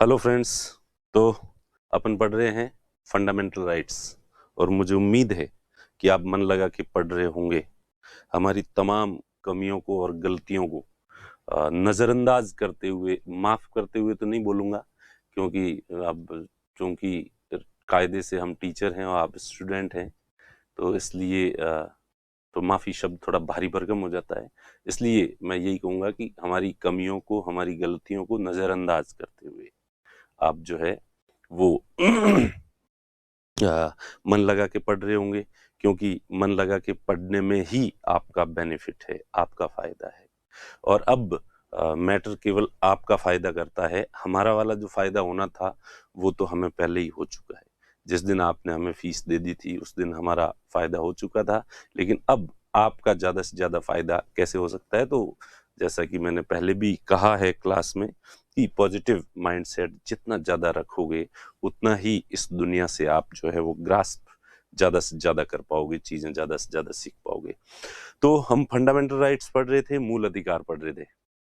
Hello friends. तो अपन पढ़ रहे हैं फंडामेंटल राइट्स और मुझे उम्मीद है कि आप मन लगा के पढ़ रहे होंगे। हमारी तमाम कमियों को और गलतियों को नज़रअंदाज करते हुए, माफ़ करते हुए तो नहीं बोलूँगा, क्योंकि अब चूँकि कायदे से हम टीचर हैं और आप स्टूडेंट हैं, तो इसलिए तो माफ़ी शब्द थोड़ा भारी भरकम हो जाता है। इसलिए मैं यही कहूँगा कि हमारी कमियों को, हमारी गलतियों को नज़रअंदाज करते हुए आप जो है वो मन लगा के पढ़ रहे होंगे, क्योंकि मन लगा के पढ़ने में ही आपका बेनिफिट है, आपका फ़ायदा है। और अब मैटर केवल आपका फ़ायदा करता है। हमारा वाला जो फ़ायदा होना था, वो तो हमें पहले ही हो चुका है। जिस दिन आपने हमें फ़ीस दे दी थी, उस दिन हमारा फ़ायदा हो चुका था। लेकिन अब आपका ज़्यादा से ज़्यादा फ़ायदा कैसे हो सकता है? तो जैसा कि मैंने पहले भी कहा है क्लास में कि पॉजिटिव माइंडसेट जितना ज़्यादा रखोगे, उतना ही इस दुनिया से आप जो है वो ग्रास्प ज़्यादा से ज़्यादा कर पाओगे, चीज़ें ज़्यादा से ज़्यादा सीख पाओगे। तो हम फंडामेंटल राइट्स पढ़ रहे थे, मूल अधिकार पढ़ रहे थे,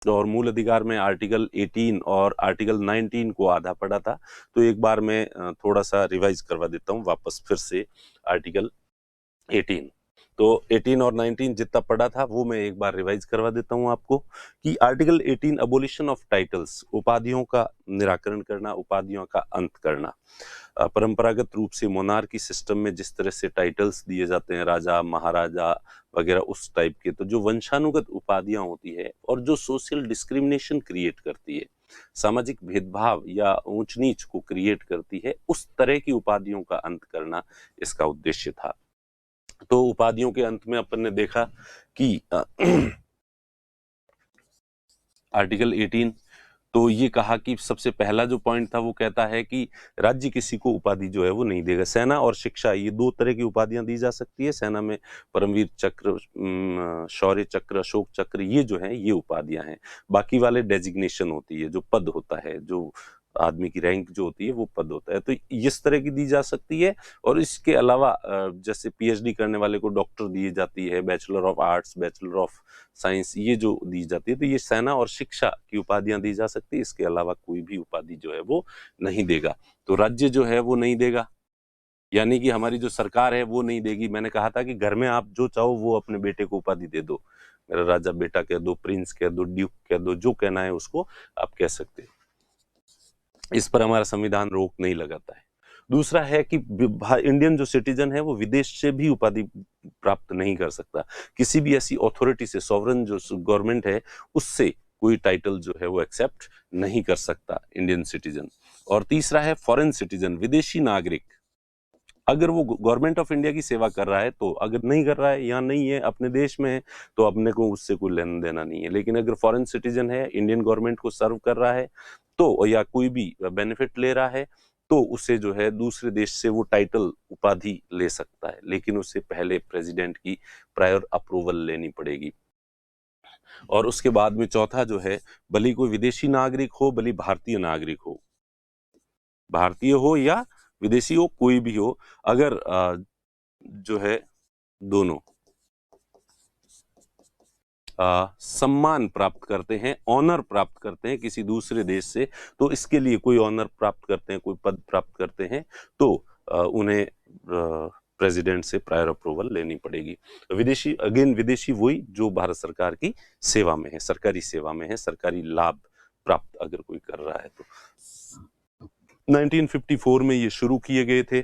और मूल अधिकार में आर्टिकल 18 और आर्टिकल 19 को आधा पढ़ा था। तो एक बार मैं थोड़ा सा रिवाइज करवा देता हूँ वापस फिर से आर्टिकल 18। तो 18 और 19 जितना पढ़ा था वो मैं एक बार रिवाइज करवा देता हूँ आपको कि आर्टिकल 18 अबोलिशन ऑफ टाइटल्स, उपाधियों का निराकरण करना, उपाधियों का अंत करना। परंपरागत रूप से मोनार्की सिस्टम में जिस तरह से टाइटल्स दिए जाते हैं, राजा, महाराजा वगैरह, उस टाइप के, तो जो वंशानुगत उपाधियां होती है और जो सोशल डिस्क्रिमिनेशन क्रिएट करती है, सामाजिक भेदभाव या ऊंच नीच को क्रिएट करती है, उस तरह की उपाधियों का अंत करना इसका उद्देश्य था। तो उपाधियों के अंत में अपन ने देखा कि आर्टिकल 18 तो ये कहा कि सबसे पहला जो पॉइंट था वो कहता है कि राज्य किसी को उपाधि जो है वो नहीं देगा। सेना और शिक्षा, ये दो तरह की उपाधियां दी जा सकती है। सेना में परमवीर चक्र, शौर्य चक्र, अशोक चक्र, ये जो है ये उपाधियां हैं। बाकी वाले डेजिग्नेशन होती है, जो पद होता है, जो आदमी की रैंक जो होती है वो पद होता है, तो इस तरह की दी जा सकती है। और इसके अलावा जैसे पीएचडी करने वाले को डॉक्टर दी जाती है, bachelor of arts, bachelor of science, ये जो दी जाती है, तो ये सेना और शिक्षा की उपाधियां दी जा सकती है। इसके अलावा कोई भी उपाधि जो है वो नहीं देगा। तो राज्य जो है वो नहीं देगा, यानी कि हमारी जो सरकार है वो नहीं देगी। मैंने कहा था कि घर में आप जो चाहो वो अपने बेटे को उपाधि दे दो, मेरा राजा बेटा कह दो, प्रिंस कह दो, ड्यूक कह दो, जो कहना है उसको आप कह सकते हैं। इस पर हमारा संविधान रोक नहीं लगाता है। दूसरा है कि इंडियन जो सिटीजन है वो विदेश से भी उपाधि प्राप्त नहीं कर सकता। किसी भी ऐसी अथॉरिटी से, सॉवरन जो गवर्नमेंट है, उससे कोई टाइटल जो है वो एक्सेप्ट नहीं कर सकता इंडियन सिटीजन। और तीसरा है फॉरेन सिटीजन, विदेशी नागरिक। अगर वो गवर्नमेंट ऑफ इंडिया की सेवा कर रहा है तो, अगर नहीं कर रहा है, यहाँ नहीं है, अपने देश में है, तो अपने को उससे कोई लेना देना नहीं है। लेकिन अगर फॉरेन सिटीजन है, इंडियन गवर्नमेंट को सर्व कर रहा है, तो या कोई भी बेनिफिट ले रहा है, तो उसे जो है दूसरे देश से वो टाइटल, उपाधि ले सकता है, लेकिन उससे पहले प्रेसिडेंट की प्रायर अप्रूवल लेनी पड़ेगी। और उसके बाद में चौथा जो है, भले कोई विदेशी नागरिक हो, भले भारतीय नागरिक हो, भारतीय हो या विदेशी हो, कोई भी हो, अगर जो है दोनों सम्मान प्राप्त करते हैं, ऑनर प्राप्त करते हैं किसी दूसरे देश से, तो इसके लिए कोई ऑनर प्राप्त करते हैं, कोई पद प्राप्त करते हैं, तो उन्हें प्रेसिडेंट से प्रायर अप्रूवल लेनी पड़ेगी। विदेशी, अगेन विदेशी वही जो भारत सरकार की सेवा में है, सरकारी सेवा में है, सरकारी लाभ प्राप्त अगर कोई कर रहा है तो। 1954 में ये शुरू किए गए थे।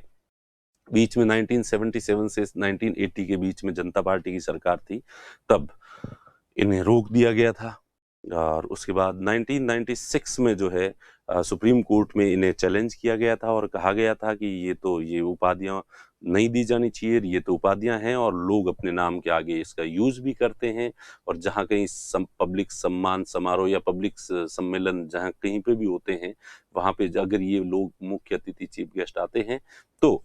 बीच में 1977 से 1980 के बीच में जनता पार्टी की सरकार थी, तब इन्हें रोक दिया गया था। और उसके बाद 1996 में जो है सुप्रीम कोर्ट में इन्हें चैलेंज किया गया था और कहा गया था कि ये उपाधियां नहीं दी जानी चाहिए, ये तो उपाधियां हैं और लोग अपने नाम के आगे इसका यूज भी करते हैं। और जहां कहीं पब्लिक सम्मान समारोह या पब्लिक सम्मेलन जहां कहीं पे भी होते हैं, वहां पे अगर ये लोग मुख्य अतिथि, चीफ गेस्ट आते हैं, तो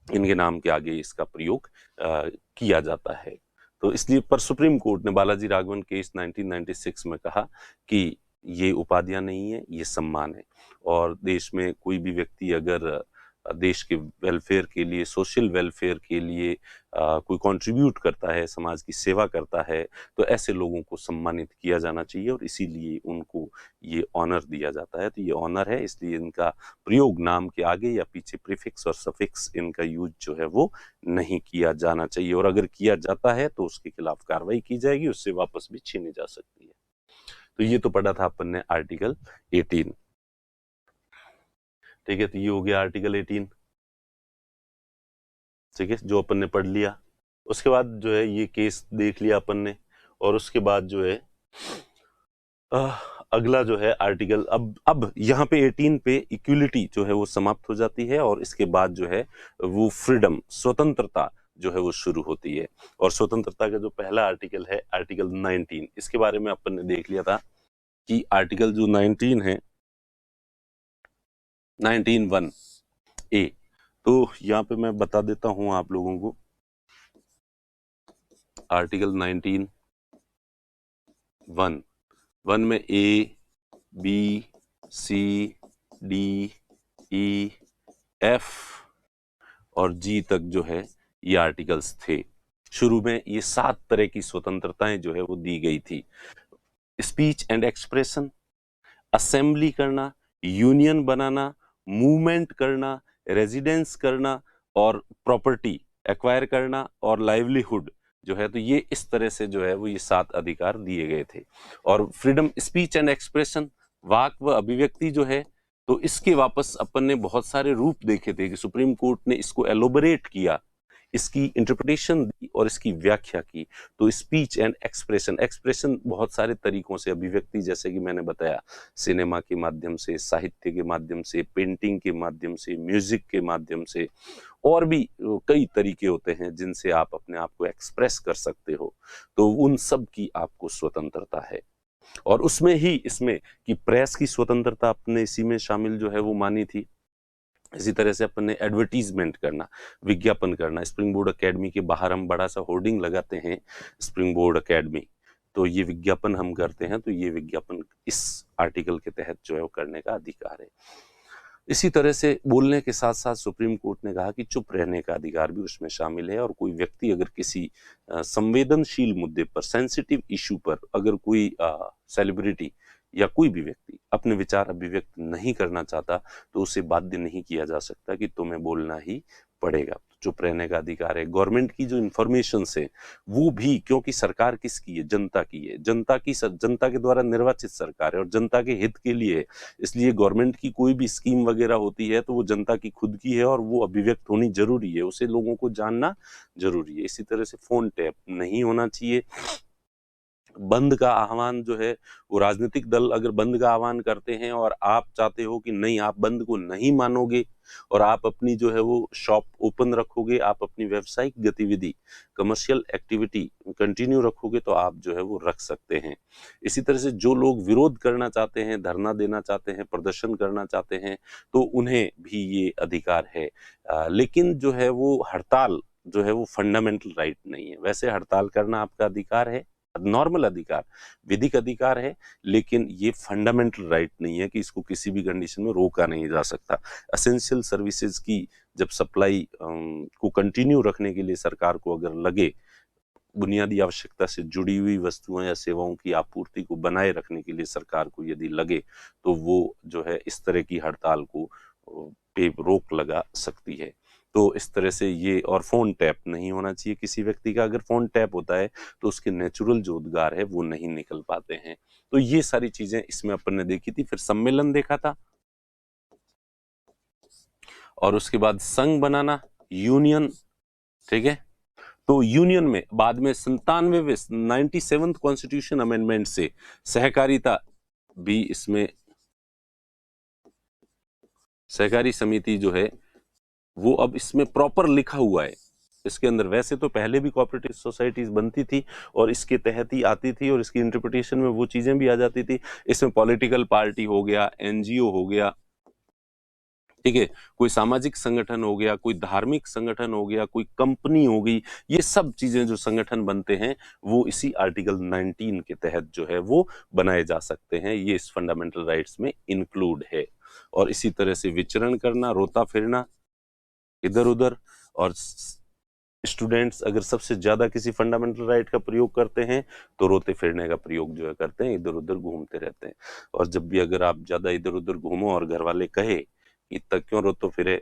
इनके नाम के आगे इसका प्रयोग किया जाता है। तो इसलिए पर सुप्रीम कोर्ट ने बालाजी राघवन केस 1996 में कहा कि ये उपाधियां नहीं है, ये सम्मान है। और देश में कोई भी व्यक्ति अगर देश के वेलफेयर के लिए, सोशल वेलफेयर के लिए कोई कंट्रीब्यूट करता है, समाज की सेवा करता है, तो ऐसे लोगों को सम्मानित किया जाना चाहिए और इसीलिए उनको ये ऑनर दिया जाता है। तो ये ऑनर है, इसलिए इनका प्रयोग नाम के आगे या पीछे प्रीफिक्स और सफिक्स इनका यूज जो है वो नहीं किया जाना चाहिए, और अगर किया जाता है तो उसके खिलाफ कार्रवाई की जाएगी, उससे वापस भी छीनी जा सकती है। तो ये तो पढ़ा था अपन ने आर्टिकल 18। ठीक है, तो ये हो गया आर्टिकल 18। ठीक है, जो अपन ने पढ़ लिया। उसके बाद जो है ये केस देख लिया अपन ने, और उसके बाद जो है अगला जो है आर्टिकल, अब यहाँ पे 18 पे इक्वलिटी जो है वो समाप्त हो जाती है, और इसके बाद जो है वो फ्रीडम, स्वतंत्रता जो है वो शुरू होती है। और स्वतंत्रता का जो पहला आर्टिकल है आर्टिकल 19, इसके बारे में अपन ने देख लिया था कि आर्टिकल जो 19 है 19(1)(a), तो यहाँ पे मैं बता देता हूं आप लोगों को। आर्टिकल 19(1) में ए, B, C, D, E, F और जी तक जो है ये आर्टिकल्स थे। शुरू में ये 7 तरह की स्वतंत्रताएं जो है वो दी गई थी। स्पीच एंड एक्सप्रेशन, असेंबली करना, यूनियन बनाना, मूवमेंट करना, रेजिडेंस करना और प्रॉपर्टी एक्वायर करना और लाइवलीहुड जो है, तो ये इस तरह से जो है वो ये 7 अधिकार दिए गए थे। और फ्रीडम स्पीच एंड एक्सप्रेशन, वाक व अभिव्यक्ति जो है, तो इसके वापस अपन ने बहुत सारे रूप देखे थे कि सुप्रीम कोर्ट ने इसको एलोबरेट किया, इसकी इंटरप्रिटेशन दी और इसकी व्याख्या की। तो स्पीच एंड एक्सप्रेशन, एक्सप्रेशन बहुत सारे तरीकों से, अभिव्यक्ति जैसे कि मैंने बताया, सिनेमा के माध्यम से, साहित्य के माध्यम से, पेंटिंग के माध्यम से, म्यूजिक के माध्यम से, और भी कई तरीके होते हैं जिनसे आप अपने आप को एक्सप्रेस कर सकते हो। तो उन सब की आपको स्वतंत्रता है। और उसमें ही इसमें कि प्रेस की स्वतंत्रता अपने इसी में शामिल जो है वो मानी थी। इसी तरह से अपन ने एडवर्टीजमेंट करना, विज्ञापन करना। स्प्रिंग बोर्ड एकेडमी के बाहर हम बड़ा सा होर्डिंग लगाते हैं, स्प्रिंग बोर्ड एकेडमी, तो ये विज्ञापन हम करते हैं, तो ये विज्ञापन इस आर्टिकल के तहत जो है वो करने का अधिकार है। इसी तरह से बोलने के साथ साथ सुप्रीम कोर्ट ने कहा कि चुप रहने का अधिकार भी उसमें शामिल है। और कोई व्यक्ति अगर किसी संवेदनशील मुद्दे पर, सेंसिटिव इशू पर, अगर कोई सेलिब्रिटी या कोई भी व्यक्ति अपने विचार अभिव्यक्त नहीं करना चाहता, तो उसे बाध्य नहीं किया जा सकता कि तुम्हें बोलना ही पड़ेगा। चुप रहने का अधिकार है। गवर्नमेंट की जो इंफॉर्मेशन है वो भी, क्योंकि सरकार किसकी है? जनता की है। जनता के द्वारा निर्वाचित सरकार है और जनता के हित के लिए है। इसलिए गवर्नमेंट की कोई भी स्कीम वगैरह होती है तो वो जनता की खुद की है और वो अभिव्यक्त होनी जरूरी है, उसे लोगों को जानना जरूरी है। इसी तरह से फोन टैप नहीं होना चाहिए। बंद का आह्वान जो है, वो राजनीतिक दल अगर बंद का आह्वान करते हैं और आप चाहते हो कि नहीं, आप बंद को नहीं मानोगे और आप अपनी जो है वो शॉप ओपन रखोगे, आप अपनी व्यावसायिक गतिविधि, कमर्शियल एक्टिविटी कंटिन्यू रखोगे, तो आप जो है वो रख सकते हैं। इसी तरह से जो लोग विरोध करना चाहते हैं, धरना देना चाहते हैं, प्रदर्शन करना चाहते हैं, तो उन्हें भी ये अधिकार है। लेकिन जो है वो हड़ताल जो है वो फंडामेंटल राइट नहीं है। वैसे हड़ताल करना आपका अधिकार है, नॉर्मल अधिकार, विधिक अधिकार है, लेकिन ये फंडामेंटल राइट नहीं है कि इसको किसी भी कंडीशन में रोका नहीं जा सकता। एसेंशियल सर्विसेज की जब सप्लाई को कंटिन्यू रखने के लिए सरकार को अगर लगे, बुनियादी आवश्यकता से जुड़ी हुई वस्तुओं या सेवाओं की आपूर्ति को बनाए रखने के लिए सरकार को यदि लगे, तो वो जो है इस तरह की हड़ताल को पे रोक लगा सकती है। तो इस तरह से ये, और फोन टैप नहीं होना चाहिए किसी व्यक्ति का। अगर फोन टैप होता है तो उसके नेचुरल जो उद्गार है वो नहीं निकल पाते हैं। तो ये सारी चीजें इसमें अपन ने देखी थी। फिर सम्मेलन देखा था, और उसके बाद संघ बनाना, यूनियन। ठीक है, तो यूनियन में बाद में 97वें कॉन्स्टिट्यूशन अमेंडमेंट से सहकारिता भी, इसमें सहकारी समिति जो है वो अब इसमें प्रॉपर लिखा हुआ है इसके अंदर। वैसे तो पहले भी कोऑपरेटिव सोसाइटीज बनती थी और इसके तहत ही आती थी और इसकी इंटरप्रिटेशन में वो चीजें भी आ जाती थी। इसमें पॉलिटिकल पार्टी हो गया, एनजीओ हो गया, ठीक है, कोई सामाजिक संगठन हो गया, कोई धार्मिक संगठन हो गया, कोई कंपनी हो गई, ये सब चीजें जो संगठन बनते हैं वो इसी आर्टिकल 19 के तहत जो है वो बनाए जा सकते हैं। ये इस फंडामेंटल राइट्स में इंक्लूड है। और इसी तरह से विचरण करना, रोता फिरना, इधर उधर। और स्टूडेंट्स अगर सबसे ज्यादा किसी फंडामेंटल राइट का प्रयोग करते हैं तो रोते फिरने का प्रयोग जो है करते हैं, इधर उधर घूमते रहते हैं। और जब भी अगर आप ज्यादा इधर उधर घूमो और घर वाले कहे कि इतना क्यों रोते फिरे,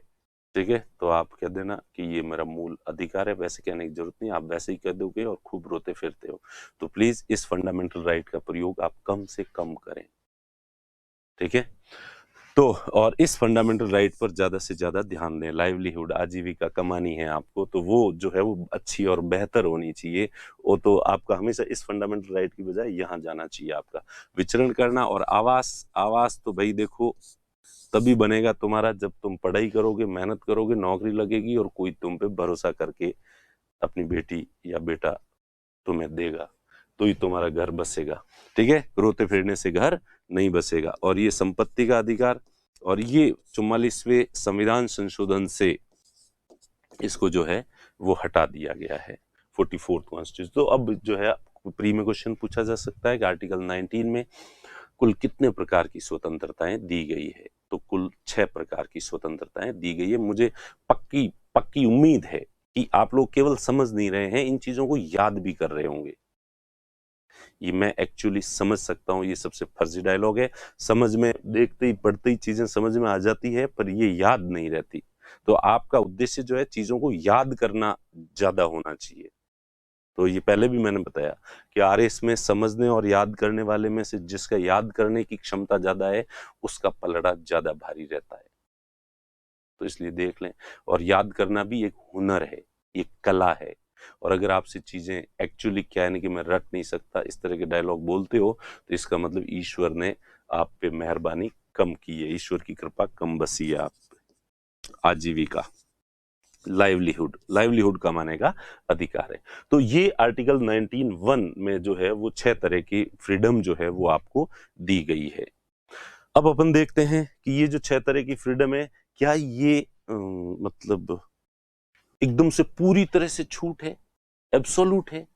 ठीक है, तो आप कह देना कि ये मेरा मूल अधिकार है, वैसे कहने की जरूरत नहीं, आप वैसे ही कह दोगे और खूब रोते फिरते हो। तो प्लीज इस फंडामेंटल राइट का प्रयोग आप कम से कम करें, ठीक है। तो और इस फंडामेंटल राइट पर ज्यादा से ज्यादा ध्यान दें। लाइवलीहुड, आजीविका कमानी है आपको, तो वो जो है वो अच्छी और बेहतर होनी चाहिए। वो तो आपका हमेशा इस फंडामेंटल राइट की बजाय यहाँ जाना चाहिए आपका विचरण करना। और आवास, आवास तो भाई देखो तभी बनेगा तुम्हारा जब तुम पढ़ाई करोगे, मेहनत करोगे, नौकरी लगेगी और कोई तुम पे भरोसा करके अपनी बेटी या बेटा तुम्हें देगा, तो ही तुम्हारा घर बसेगा, ठीक है। रोते फिरने से घर नहीं बसेगा। और ये संपत्ति का अधिकार, और ये 44वें संविधान संशोधन से इसको जो है वो हटा दिया गया है, 44th कॉन्स्टिट्यूशन। तो अब जो है प्री में क्वेश्चन पूछा जा सकता है कि आर्टिकल 19 में कुल कितने प्रकार की स्वतंत्रताएं दी गई है। तो कुल 6 प्रकार की स्वतंत्रताएं दी गई है। मुझे पक्की पक्की उम्मीद है कि आप लोग केवल समझ नहीं रहे हैं, इन चीजों को याद भी कर रहे होंगे। ये मैं एक्चुअली समझ सकता हूँ, ये सबसे फर्जी डायलॉग है। समझ में देखते ही पढ़ते ही चीजें समझ में आ जाती है, पर ये याद नहीं रहती। तो आपका उद्देश्य जो है चीजों को याद करना ज्यादा होना चाहिए। तो ये पहले भी मैंने बताया कि आरएस में समझने और याद करने वाले में से जिसका याद करने की क्षमता ज्यादा है उसका पलड़ा ज्यादा भारी रहता है। तो इसलिए देख लें। और याद करना भी एक हुनर है, एक कला है। और अगर आपसे चीजें एक्चुअली क्या है ना कि मैं रट नहीं सकता, इस तरह के डायलॉग बोलते हो, तो इसका मतलब ईश्वर ने आप पे मेहरबानी कम की है, ईश्वर की कृपा कम बसी है आप पे। आजीविका, लाइवलीहुड, लाइवलीहुड कमाने का अधिकार है। तो ये आर्टिकल 19(1) में जो है वो 6 तरह की फ्रीडम जो है वो आपको दी गई है। अब अपन देखते हैं कि ये जो 6 तरह की फ्रीडम है, क्या ये मतलब एकदम से पूरी तरह से छूट है, एब्सोल्यूट है,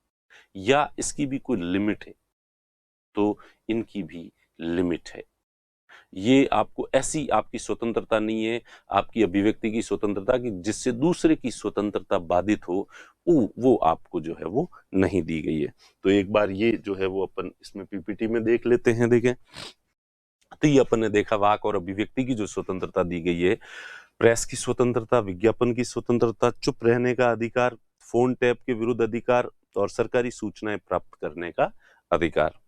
या इसकी भी कोई लिमिट है। तो इनकी भी लिमिट है। ये आपको ऐसी आपकी स्वतंत्रता नहीं है, आपकी अभिव्यक्ति की स्वतंत्रता की जिससे दूसरे की स्वतंत्रता बाधित हो, वो आपको जो है वो नहीं दी गई है। तो एक बार ये जो है वो अपन इसमें पीपीटी में देख लेते हैं। देखें तो ये अपन ने देखा वाक और अभिव्यक्ति की जो स्वतंत्रता दी गई है, प्रेस की स्वतंत्रता, विज्ञापन की स्वतंत्रता, चुप रहने का अधिकार, फोन टैप के विरुद्ध अधिकार और सरकारी सूचनाएं प्राप्त करने का अधिकार।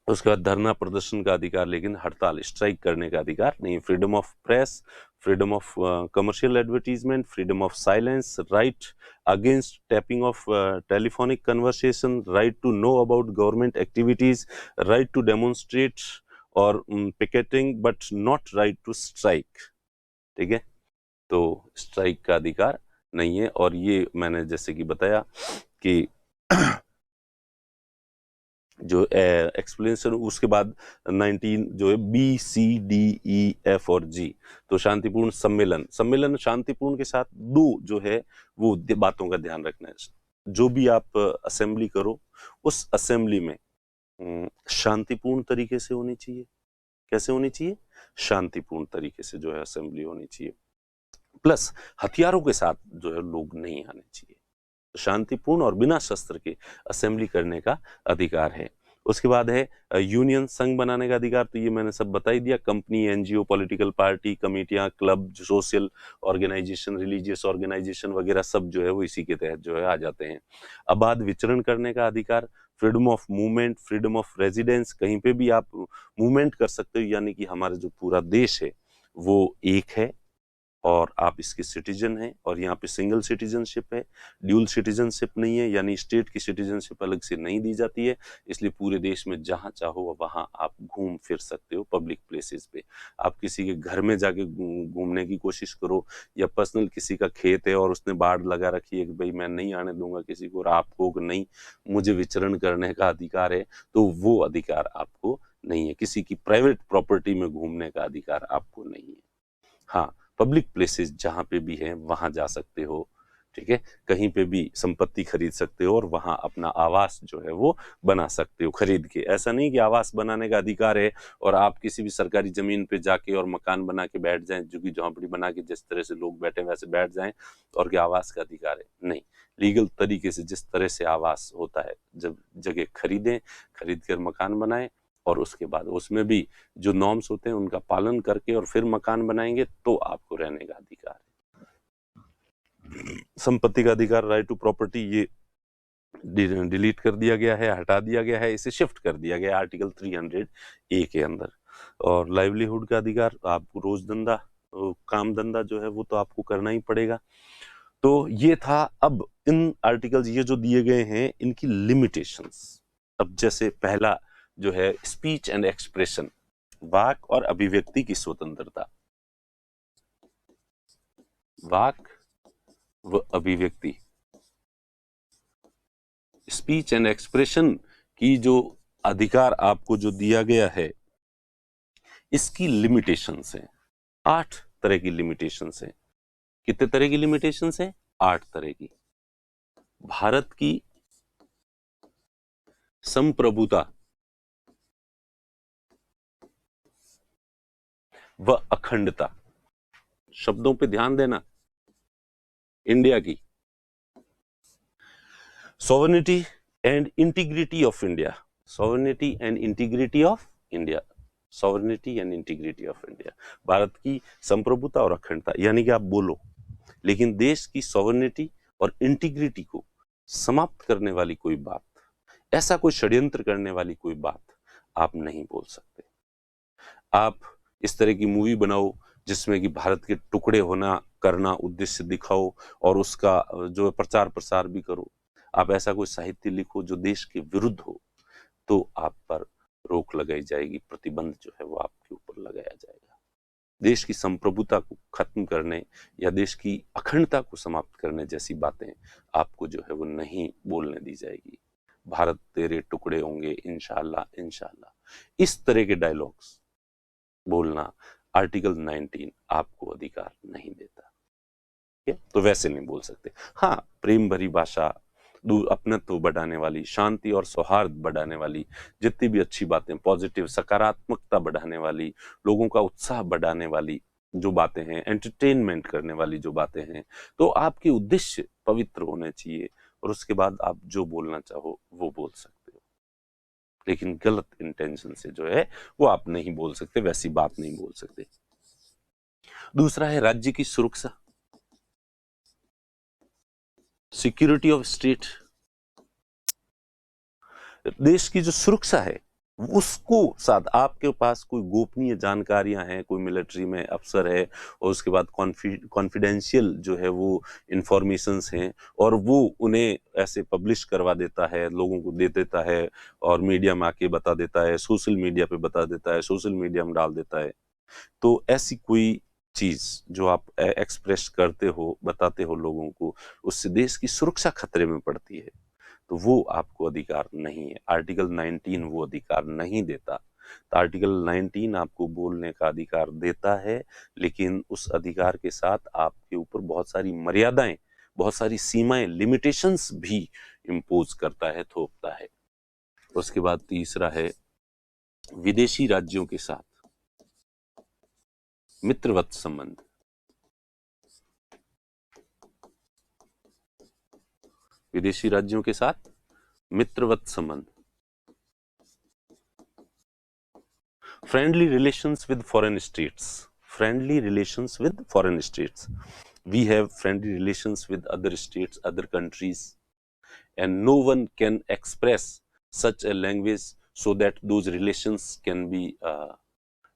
उसके बाद धरना प्रदर्शन का अधिकार, लेकिन हड़ताल स्ट्राइक करने का अधिकार नहीं। Freedom of press, freedom of commercial advertisement, freedom of silence, right against tapping of telephonic conversation, right to know about government activities, right to demonstrate और picketing but not right to strike, ठीक है। तो strike का अधिकार नहीं है। और ये मैंने जैसे कि बताया कि जो एक्सप्लेनेशन, उसके बाद 19 जो है BCDEF और G। तो शांतिपूर्ण सम्मेलन, सम्मेलन शांतिपूर्ण के साथ दो जो है वो बातों का ध्यान रखना है। जो भी आप असेंबली करो उस असेंबली में शांतिपूर्ण तरीके से होनी चाहिए। कैसे होनी चाहिए? शांतिपूर्ण तरीके से जो है असेंबली होनी चाहिए। प्लस हथियारों के साथ जो है लोग नहीं आने चाहिए। शांतिपूर्ण और बिना शस्त्र के असेंबली करने का अधिकार है। उसके बाद है यूनियन, संघ बनाने का अधिकार। तो ये मैंने सब बता ही दिया। कंपनी, एनजीओ, पॉलिटिकल पार्टी, कमेटियां, club, social organisation, religious organisation वगैरह सब जो है वो इसी के तहत जो है आ जाते हैं। आबाद विचरण करने का अधिकार, freedom of movement, freedom of residence, कहीं पे भी आप मूवमेंट कर सकते हो, यानी कि हमारा जो पूरा देश है वो एक है और आप इसके सिटीजन हैं। और यहाँ पे सिंगल सिटीजनशिप है, ड्यूल सिटीजनशिप नहीं है, यानी स्टेट की सिटीजनशिप अलग से नहीं दी जाती है। इसलिए पूरे देश में जहां चाहो वहां आप घूम फिर सकते हो पब्लिक प्लेसेस पे। आप किसी के घर में जाके घूमने की कोशिश करो, या पर्सनल किसी का खेत है और उसने बाड़ लगा रखी है कि भाई मैं नहीं आने दूंगा किसी को, और आपको नहीं, मुझे विचरण करने का अधिकार है, तो वो अधिकार आपको नहीं है। किसी की प्राइवेट प्रॉपर्टी में घूमने का अधिकार आपको नहीं है। हाँ, पब्लिक प्लेसेस जहां पे भी हैं वहां जा सकते हो, ठीक है, कहीं पे भी संपत्ति खरीद सकते हो और वहां अपना आवास जो है वो बना सकते हो खरीद के। ऐसा नहीं कि आवास बनाने का अधिकार है और आप किसी भी सरकारी जमीन पे जाके और मकान बना के बैठ जाएं, झुग्गी झोंपड़ी बना के जिस तरह से लोग बैठे वैसे बैठ जाएं और क्या आवास का अधिकार है। नहीं, लीगल तरीके से जिस तरह से आवास होता है, जब जगह खरीदें, खरीद कर मकान बनाएं और उसके बाद उसमें भी जो नॉर्म्स होते हैं उनका पालन करके और फिर मकान बनाएंगे तो आपको रहने का अधिकार है। संपत्ति का अधिकार, राइट टू प्रॉपर्टी, ये डिलीट कर दिया गया है, हटा दिया गया है, इसे शिफ्ट कर दिया गया है आर्टिकल 300A के अंदर। और लाइवलीहुड का अधिकार, आपको रोज धंधा, काम धंधा जो है वो तो आपको करना ही पड़ेगा। तो ये था। अब इन आर्टिकल्स ये जो दिए गए हैं इनकी लिमिटेशंस। अब जैसे पहला जो है स्पीच एंड एक्सप्रेशन, वाक और अभिव्यक्ति की स्वतंत्रता। वाक व अभिव्यक्ति, स्पीच एंड एक्सप्रेशन की जो अधिकार आपको जो दिया गया है इसकी लिमिटेशंस हैं। 8 तरह की लिमिटेशंस हैं। कितने तरह की लिमिटेशंस हैं? 8 तरह की। भारत की संप्रभुता व अखंडता, शब्दों पे ध्यान देना। इंडिया की sovereignty and integrity of India, sovereignty and integrity of India, sovereignty and integrity of India, Bharat की संप्रभुता और अखंडता। यानी कि आप बोलो, लेकिन देश की सॉवरेनिटी और इंटीग्रिटी को समाप्त करने वाली कोई बात, ऐसा कोई षड्यंत्र करने वाली कोई बात आप नहीं बोल सकते। आप इस तरह की मूवी बनाओ जिसमें कि भारत के टुकड़े होना करना उद्देश्य दिखाओ और उसका जो प्रचार प्रसार भी करो। आप ऐसा कोई साहित्य लिखो जो देश के विरुद्ध हो, तो आप पर रोक लगाई जाएगी, प्रतिबंध जो है वो आपके ऊपर लगाया जाएगा। देश की संप्रभुता को खत्म करने या देश की अखंडता को समाप्त करने जैसी बातें आपको जो है वो नहीं बोलने दी जाएगी। भारत तेरे टुकड़े होंगे इंशाअल्लाह इंशाअल्लाह, इस तरह के डायलॉग्स बोलना आर्टिकल 19 आपको अधिकार नहीं देता। ठीक है, तो वैसे नहीं बोल सकते। हाँ, प्रेम भरी भाषा, अपनत्व बढ़ाने वाली, शांति और सौहार्द बढ़ाने वाली जितनी भी अच्छी बातें, पॉजिटिव सकारात्मकता बढ़ाने वाली, लोगों का उत्साह बढ़ाने वाली जो बातें हैं, एंटरटेनमेंट करने वाली जो बातें हैं, तो आपके उद्देश्य पवित्र होने चाहिए और उसके बाद आप जो बोलना चाहो वो बोल सकते हो। लेकिन गलत इंटेंशन से जो है वो आप नहीं बोल सकते, वैसी बात नहीं बोल सकते। दूसरा है राज्य की सुरक्षा, सिक्योरिटी ऑफ स्टेट। देश की जो सुरक्षा है उसको साथ, आपके पास कोई गोपनीय जानकारियां हैं, कोई मिलिट्री में अफसर है और उसके बाद कॉन्फिडेंशियल जो है वो इंफॉर्मेशंस हैं और वो उन्हें ऐसे पब्लिश करवा देता है, लोगों को दे देता है और मीडिया में आके बता देता है, सोशल मीडिया पे बता देता है, सोशल मीडिया में डाल देता है। तो ऐसी कोई चीज जो आप एक्सप्रेस करते हो, बताते हो लोगों को, उससे देश की सुरक्षा खतरे में पड़ती है, तो वो आपको अधिकार नहीं है। आर्टिकल 19 वो अधिकार नहीं देता। तो आर्टिकल 19 आपको बोलने का अधिकार देता है, लेकिन उस अधिकार के साथ आपके ऊपर बहुत सारी मर्यादाएं, बहुत सारी सीमाएं, लिमिटेशंस भी इम्पोज करता है, थोपता है। उसके बाद तीसरा है विदेशी राज्यों के साथ मित्रवत संबंध। विदेशी राज्यों के साथ मित्रवत संबंध, friendly relations with foreign states, friendly relations with foreign states. We have friendly relations with other states, other countries, and no one can express such a language so that those relations can be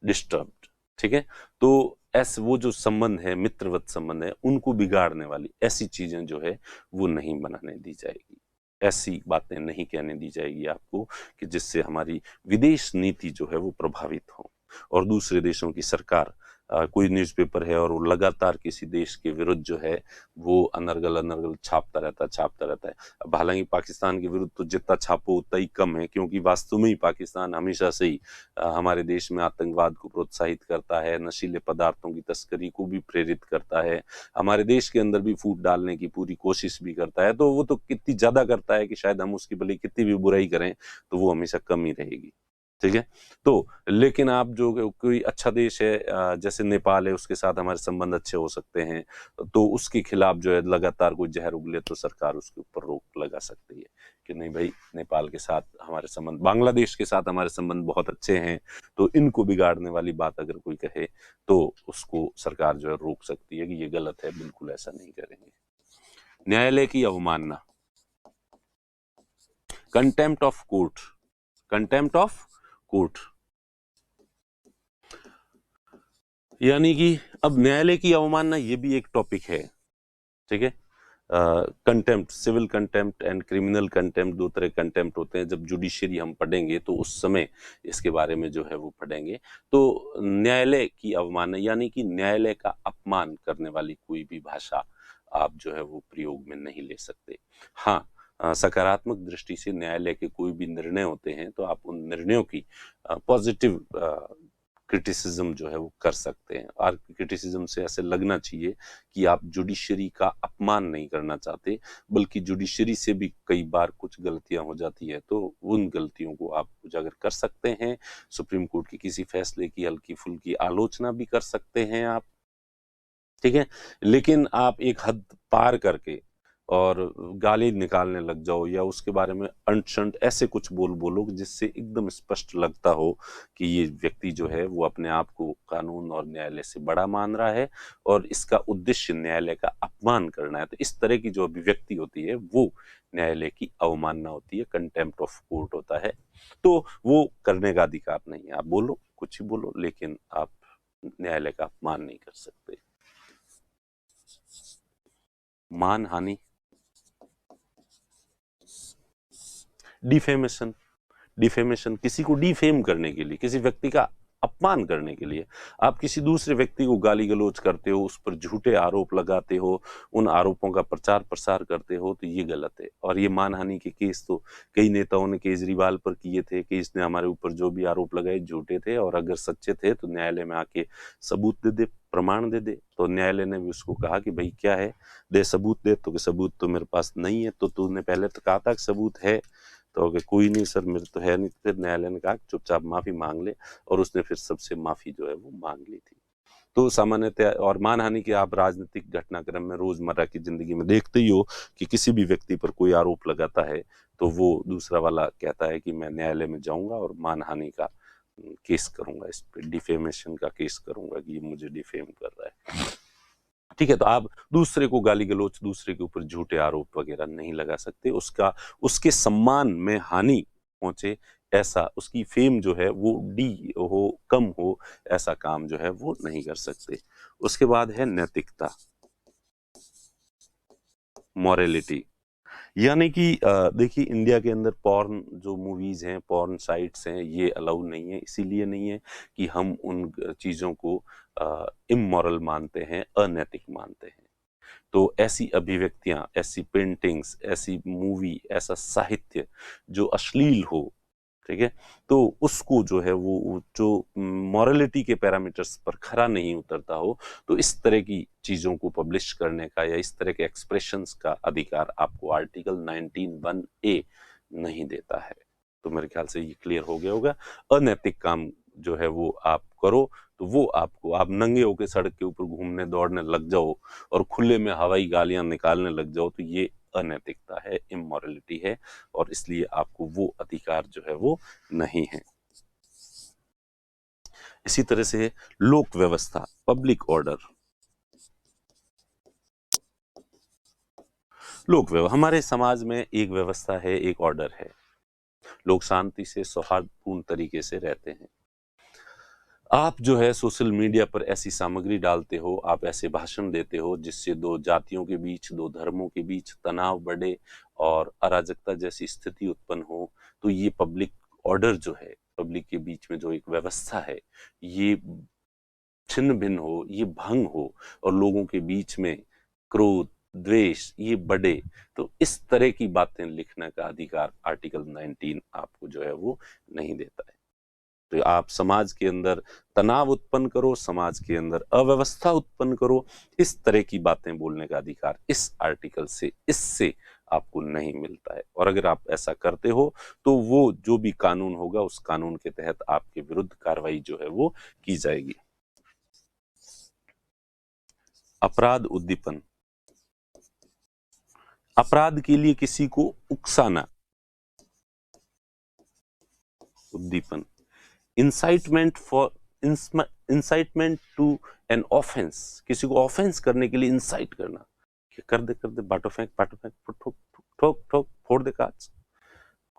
disturbed. ठीक है, तो ऐसे वो जो संबंध है, मित्रवत संबंध है, उनको बिगाड़ने वाली ऐसी चीजें जो है वो नहीं बनाने दी जाएगी, ऐसी बातें नहीं कहने दी जाएगी आपको कि जिससे हमारी विदेश नीति जो है वो प्रभावित हो और दूसरे देशों की सरकार कोई न्यूज़पेपर है और वो लगातार किसी देश के विरुद्ध जो है वो अनर्गल छापता रहता है। अब हालांकि पाकिस्तान के विरुद्ध तो जितना छापो उतना ही कम है, क्योंकि वास्तव में ही पाकिस्तान हमेशा से ही हमारे देश में आतंकवाद को प्रोत्साहित करता है, नशीले पदार्थों की तस्करी को भी प्रेरित करता है, हमारे देश के अंदर भी फूट डालने की पूरी कोशिश भी करता है। तो वो तो कितनी ज्यादा करता है कि शायद हम उसकी भले कितनी भी बुराई करें तो वो हमेशा कम ही रहेगी। ठीक है। तो लेकिन आप जो कोई अच्छा देश है जैसे नेपाल है, उसके साथ हमारे संबंध अच्छे हो सकते हैं, तो उसके खिलाफ जो है लगातार कोई जहर उगले तो सरकार उसके ऊपर रोक लगा सकती है कि नहीं भाई, नेपाल के साथ हमारे संबंध, बांग्लादेश के साथ हमारे संबंध बहुत अच्छे हैं, तो इनको बिगाड़ने वाली बात अगर कोई कहे तो उसको सरकार जो है रोक सकती है कि ये गलत है, बिल्कुल ऐसा नहीं करेंगे। न्यायालय की अवमानना, contempt of court, contempt of court, यानी कि अब न्यायालय की अवमानना ये भी एक टॉपिक है। ठीक है। Contempt, civil contempt and criminal contempt, दो तरह कंटेम्प्ट होते हैं। जब जुडिशरी हम पढ़ेंगे तो उस समय इसके बारे में जो है वो पढ़ेंगे। तो न्यायालय की अवमानना यानी कि न्यायालय का अपमान करने वाली कोई भी भाषा आप जो है वो प्रयोग में नहीं ले सकते। हाँ, सकारात्मक दृष्टि से न्यायालय के कोई भी निर्णय होते हैं तो आप उन निर्णयों की पॉजिटिव क्रिटिसिज्म जो है वो कर सकते हैं, और क्रिटिसिज्म से ऐसे लगना चाहिए कि आप जुडिशरी का अपमान नहीं करना चाहते, बल्कि जुडिशरी से भी कई बार कुछ गलतियां हो जाती है तो उन गलतियों को आप उजागर कर सकते हैं। सुप्रीम कोर्ट के किसी फैसले की हल्की फुल्की आलोचना भी कर सकते हैं आप। ठीक है। लेकिन आप एक हद पार करके और गाली निकालने लग जाओ या उसके बारे में अंट-शंट ऐसे कुछ बोलो जिससे एकदम स्पष्ट लगता हो कि ये व्यक्ति जो है वो अपने आप को कानून और न्यायालय से बड़ा मान रहा है और इसका उद्देश्य न्यायालय का अपमान करना है, तो इस तरह की जो अभिव्यक्ति होती है वो न्यायालय की अवमानना होती है, कंटेम्प्ट ऑफ कोर्ट होता है। तो वो करने का अधिकार नहीं है। आप बोलो, कुछ ही बोलो, लेकिन आप न्यायालय का अपमान नहीं कर सकते। मानहानि, डिफेमेशन, डिफेमेशन किसी को डिफेम करने के लिए, किसी व्यक्ति का अपमान करने के लिए आप किसी दूसरे व्यक्ति को गाली गलौज करते हो, उस पर झूठे आरोप लगाते हो, उन आरोपों का प्रचार प्रसार करते हो, तो ये गलत है। और ये मानहानि के केस तो कई नेताओं ने केजरीवाल पर किए थे कि इसने हमारे ऊपर जो भी आरोप लगाए झूठे थे, और अगर सच्चे थे तो न्यायालय में आके सबूत दे दे, प्रमाण दे दे। तो न्यायालय ने भी उसको कहा कि भाई क्या है, दे सबूत दे। तो सबूत तो मेरे पास नहीं है। तो तूने पहले तो कहा था कि सबूत है, तो अगर कोई नहीं सर मेरे तो है नहीं, तो फिर न्यायालय ने कहा चुपचाप माफी मांग ले, और उसने फिर सबसे माफी जो है वो मांग ली थी। तो सामान्यतः, और मानहानि के आप राजनीतिक घटनाक्रम में रोजमर्रा की जिंदगी में देखते ही हो कि किसी भी व्यक्ति पर कोई आरोप लगाता है तो वो दूसरा वाला कहता है कि मैं न्यायालय में जाऊंगा और मानहानि का केस करूंगा, इस पे डिफेमेशन का केस करूंगा कि ये मुझे डिफेम कर रहा है। ठीक है। तो आप दूसरे को गाली गलौज, दूसरे के ऊपर झूठे आरोप वगैरह नहीं लगा सकते, उसका उसके सम्मान में हानि पहुंचे ऐसा, उसकी फेम जो है वो डी हो, कम हो, ऐसा काम जो है वो नहीं कर सकते। उसके बाद है नैतिकता, मॉरलिटी, यानी कि देखिए इंडिया के अंदर पॉर्न जो मूवीज हैं, पॉर्न साइट्स हैं, ये अलाउ नहीं है। इसीलिए नहीं है कि हम उन चीजों को इमोरल मानते हैं, अनैतिक मानते हैं। तो ऐसी अभिव्यक्तियां, ऐसी पेंटिंग्स, ऐसी मूवी, ऐसा साहित्य जो अश्लील हो, ठीक है, तो उसको जो है वो जो मॉरलिटी के पैरामीटर्स पर खरा नहीं उतरता हो, तो इस तरह की चीजों को पब्लिश करने का या इस तरह के एक्सप्रेशंस का अधिकार आपको आर्टिकल 19(1)(a) नहीं देता है। तो मेरे ख्याल से ये क्लियर हो गया होगा। अनैतिक काम जो है वो आप करो तो वो आपको, आप नंगे होकर सड़क के ऊपर घूमने दौड़ने लग जाओ और खुले में हवाई गालियां निकालने लग जाओ, तो ये अनैतिकता है, इमोरलिटी है, और इसलिए आपको वो अधिकार जो है वो नहीं है। इसी तरह से लोक व्यवस्था, पब्लिक ऑर्डर, लोक व्यवस्था हमारे समाज में एक व्यवस्था है, एक ऑर्डर है। लोग शांति से, सौहार्दपूर्ण तरीके से रहते हैं। आप जो है सोशल मीडिया पर ऐसी सामग्री डालते हो, आप ऐसे भाषण देते हो जिससे दो जातियों के बीच, दो धर्मों के बीच तनाव बढ़े और अराजकता जैसी स्थिति उत्पन्न हो, तो ये पब्लिक ऑर्डर जो है, पब्लिक के बीच में जो एक व्यवस्था है, ये छिन्न भिन्न हो, ये भंग हो और लोगों के बीच में क्रोध, द्वेष ये बढ़े, तो इस तरह की बातें लिखने का अधिकार आर्टिकल 19 आपको जो है वो नहीं देता है। तो आप समाज के अंदर तनाव उत्पन्न करो, समाज के अंदर अव्यवस्था उत्पन्न करो, इस तरह की बातें बोलने का अधिकार इस आर्टिकल से, इससे आपको नहीं मिलता है। और अगर आप ऐसा करते हो तो वो जो भी कानून होगा उस कानून के तहत आपके विरुद्ध कार्रवाई जो है वो की जाएगी। अपराध उद्दीपन, अपराध के लिए किसी को उकसाना, उद्दीपन। Incitement for incitement to an offence, किसी को ऑफेंस करने के लिए इंसाइट करना, कर दे बाटो फेंक, ठोक ठोक ठोक ठोक, फोड़ दे कांच।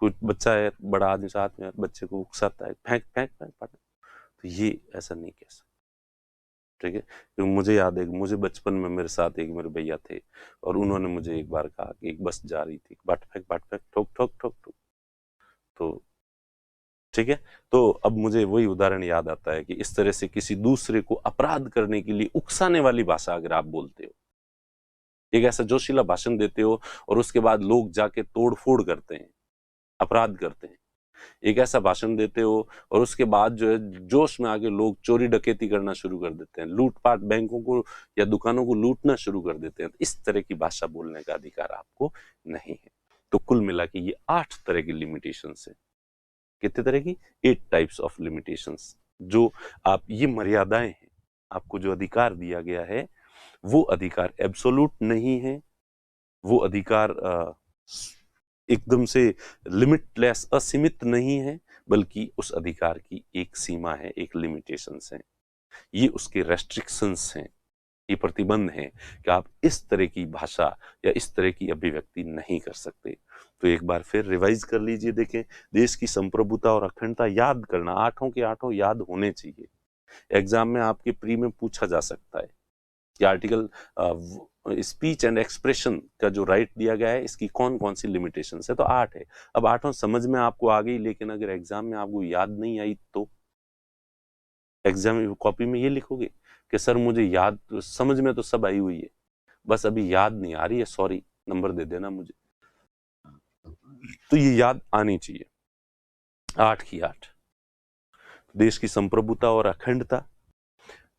कुछ बच्चा है, बड़ा आदमी साथ में बच्चे को उकसाता है, फेंक फेंक फेंक बाटो, तो ये ऐसा नहीं कह सकते, ठीक है। तो मुझे याद है, मुझे बचपन में मेरे साथ एक मेरे भैया थे और उन्होंने मुझे एक बार कहा कि एक बस जा रही थी, बाट फेंक ठोक ठोक ठोक ठोक, तो ठीक है। तो अब मुझे वही उदाहरण याद आता है कि इस तरह से किसी दूसरे को अपराध करने के लिए उकसाने वाली भाषा अगर आप बोलते हो, एक ऐसा जोशीला भाषण देते हो और उसके बाद लोग जाके तोड़ फोड़ करते हैं, अपराध करते हैं, एक ऐसा भाषण देते हो और उसके बाद जो है जोश में आके लोग चोरी डकैती करना शुरू कर देते हैं, लूटपाट, बैंकों को या दुकानों को लूटना शुरू कर देते हैं, तो इस तरह की भाषा बोलने का अधिकार आपको नहीं है। तो कुल मिला के ये 8 तरह की लिमिटेशंस है। कितने तरह की? 8 टाइप्स ऑफ लिमिटेशंस। जो आप, ये मर्यादाएं हैं, आपको जो अधिकार दिया गया है वो अधिकार एब्सोल्यूट नहीं है, वो अधिकार एकदम से लिमिटलेस, असीमित नहीं है, बल्कि उस अधिकार की एक सीमा है, एक लिमिटेशंस है, ये उसके रेस्ट्रिक्शंस हैं, ये प्रतिबंध हैं कि आप इस तरह की भाषा या इस तरह की अभिव्यक्ति नहीं कर सकते। तो एक बार फिर रिवाइज कर लीजिए, देखें, देश की संप्रभुता और अखंडता याद करना, 8 के 8 याद होने चाहिए। एग्जाम में आपके प्री में पूछा जा सकता है कि आर्टिकल स्पीच एंड एक्सप्रेशन का जो राइट दिया गया है, इसकी कौन कौन सी लिमिटेशन है, तो 8 है। अब 8 समझ में आपको आ गई, लेकिन अगर एग्जाम में आपको याद नहीं आई तो एग्जाम कॉपी में ये लिखोगे कि सर मुझे याद, समझ में तो सब आई हुई है, बस अभी याद नहीं आ रही है, सॉरी, नंबर दे देना मुझे। तो ये याद आनी चाहिए, 8 की 8। देश की संप्रभुता और अखंडता,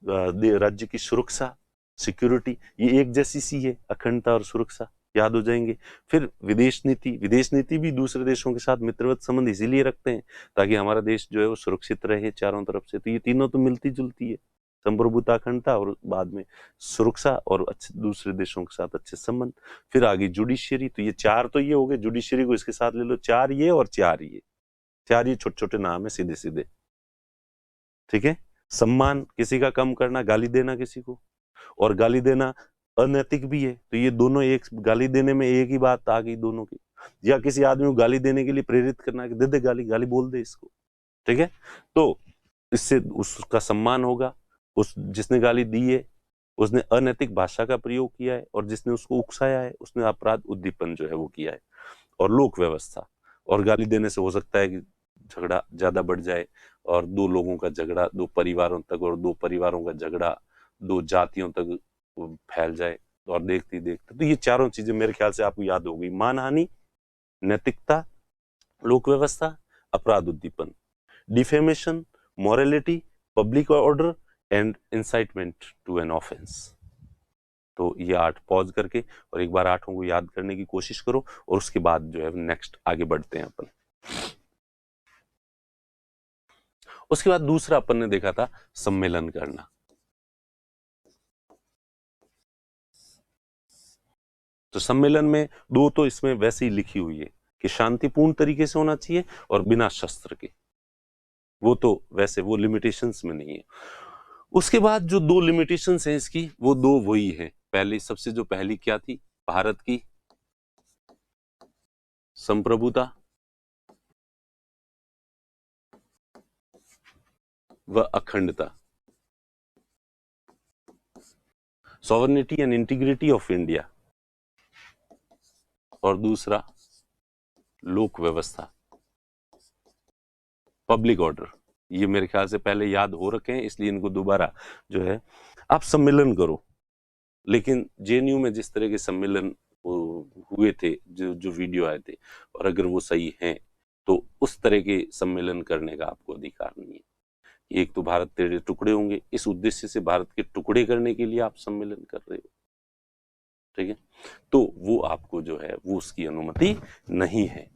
राज्य की सुरक्षा, सिक्योरिटी, ये एक जैसी सी है, अखंडता और सुरक्षा याद हो जाएंगे। फिर विदेश नीति, विदेश नीति भी दूसरे देशों के साथ मित्रवत संबंध इसीलिए रखते हैं ताकि हमारा देश जो है वो सुरक्षित रहे चारों तरफ से। तो ये तीनों तो मिलती जुलती है, संप्रभुता, अखंडता और बाद में सुरक्षा और अच्छे दूसरे देशों के साथ अच्छे संबंध। फिर आगे जुडिशियरी, तो ये 4 तो ये हो गए, जुडिशियरी को इसके साथ ले लो, 4 ये और 4 ये, 4 ये छोटे छोटे नाम है सीधे सीधे, ठीक है। सम्मान, किसी का कम करना, गाली देना किसी को, और गाली देना अनैतिक भी है, तो ये दोनों, एक गाली देने में एक ही बात आ गई दोनों की। या किसी आदमी को गाली देने के लिए प्रेरित करना कि दे दे गाली, गाली बोल दे इसको, ठीक है। तो इससे उसका सम्मान होगा, उस जिसने गाली दी है उसने अनैतिक भाषा का प्रयोग किया है, और जिसने उसको उकसाया है उसने अपराध उद्दीपन जो है वो किया है। और लोक व्यवस्था, और गाली देने से हो सकता है कि झगड़ा ज्यादा बढ़ जाए, और 2 लोगों का झगड़ा 2 परिवारों तक, और 2 परिवारों का झगड़ा 2 जातियों तक फैल जाए, और देखते देखते। तो ये चारों चीजें मेरे ख्याल से आपको याद हो गई, मानहानि, नैतिकता, लोक व्यवस्था, अपराध उद्दीपन, defamation, morality, public order and incitement to an offence. तो ये 8 पॉज करके और एक बार 8 को याद करने की कोशिश करो, और उसके बाद जो है नेक्स्ट आगे बढ़ते हैं अपन। उसके बाद दूसरा अपन ने देखा था सम्मेलन करना। तो सम्मेलन में 2 तो इसमें वैसे ही लिखी हुई है कि शांतिपूर्ण तरीके से होना चाहिए और बिना शस्त्र के, वो तो वैसे वो लिमिटेशंस में नहीं है। उसके बाद जो 2 लिमिटेशंस हैं इसकी, वो 2 वही है। पहली, सबसे जो पहली क्या थी, भारत की संप्रभुता व अखंडता, sovereignty and integrity of India, और दूसरा लोक व्यवस्था, पब्लिक ऑर्डर। ये मेरे ख्याल से पहले याद हो रखे हैं, इसलिए इनको दोबारा जो है आप सम्मेलन करो। लेकिन जेएनयू में जिस तरह के सम्मेलन हुए थे, जो वीडियो आए थे, और अगर वो सही हैं तो उस तरह के सम्मेलन करने का आपको अधिकार नहीं है। एक तो भारत तेरे टुकड़े होंगे, इस उद्देश्य से भारत के टुकड़े करने के लिए आप सम्मेलन कर रहे हो, ठीक है, तो वो आपको जो है वो उसकी अनुमति नहीं है।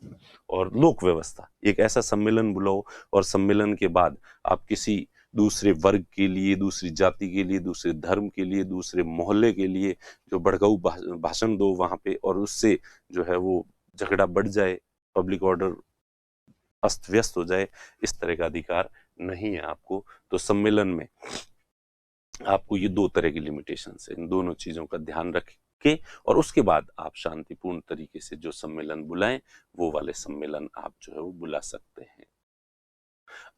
और लोक व्यवस्था, एक ऐसा सम्मेलन बुलाओ और सम्मेलन के बाद आप किसी दूसरे वर्ग के लिए, दूसरी जाति के लिए, दूसरे धर्म के लिए, दूसरे मोहल्ले के लिए जो भड़काऊ भाषण दो वहां पे, और उससे जो है वो झगड़ा बढ़ जाए, पब्लिक ऑर्डर अस्त व्यस्त हो जाए, इस तरह का अधिकार नहीं है आपको। तो सम्मेलन में आपको ये दो तरह की लिमिटेशंस है, इन दोनों चीजों का ध्यान रखें और उसके बाद आप शांतिपूर्ण तरीके से जो सम्मेलन बुलाएं वो वाले सम्मेलन आप जो है वो बुला सकते हैं।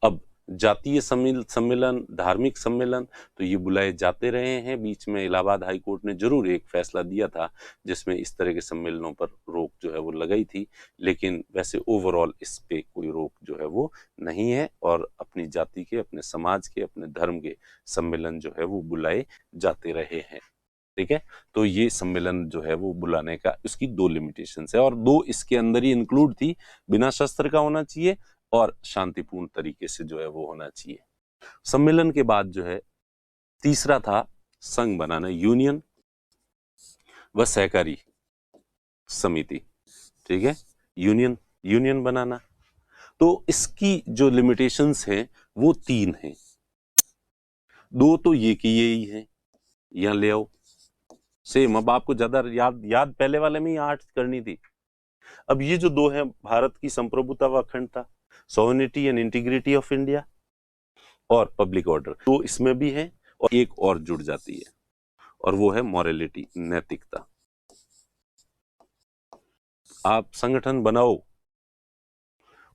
अब जातीय सम्मेलन, धार्मिक सम्मेलन तो ये बुलाए जाते रहे हैं। बीच में इलाहाबाद हाई कोर्ट ने जरूर एक फैसला दिया था जिसमें इस तरह के सम्मेलनों पर रोक जो है वो लगाई थी, लेकिन वैसे ओवरऑल इस पे कोई रोक जो है वो नहीं है और अपनी जाति के, अपने समाज के, अपने धर्म के सम्मेलन जो है वो बुलाए जाते रहे हैं। ठीक है, तो ये सम्मेलन जो है वो बुलाने का, उसकी दो लिमिटेशन है और दो इसके अंदर ही इंक्लूड थी, बिना शस्त्र का होना चाहिए और शांतिपूर्ण तरीके से जो है वो होना चाहिए। सम्मेलन के बाद जो है तीसरा था संघ बनाना, यूनियन व सहकारी समिति। ठीक है, यूनियन बनाना, तो इसकी जो लिमिटेशंस हैं वो तीन हैं। दो तो ये कि यही है, यहां ले आओ सेम। अब आपको ज्यादा याद पहले वाले में ही 8 करनी थी। अब ये जो दो है, भारत की संप्रभुता व अखंडता, sovereignty and integrity of India और पब्लिक ऑर्डर, तो इसमें भी है और एक और जुड़ जाती है और वो है मॉरलिटी, नैतिकता। आप संगठन बनाओ,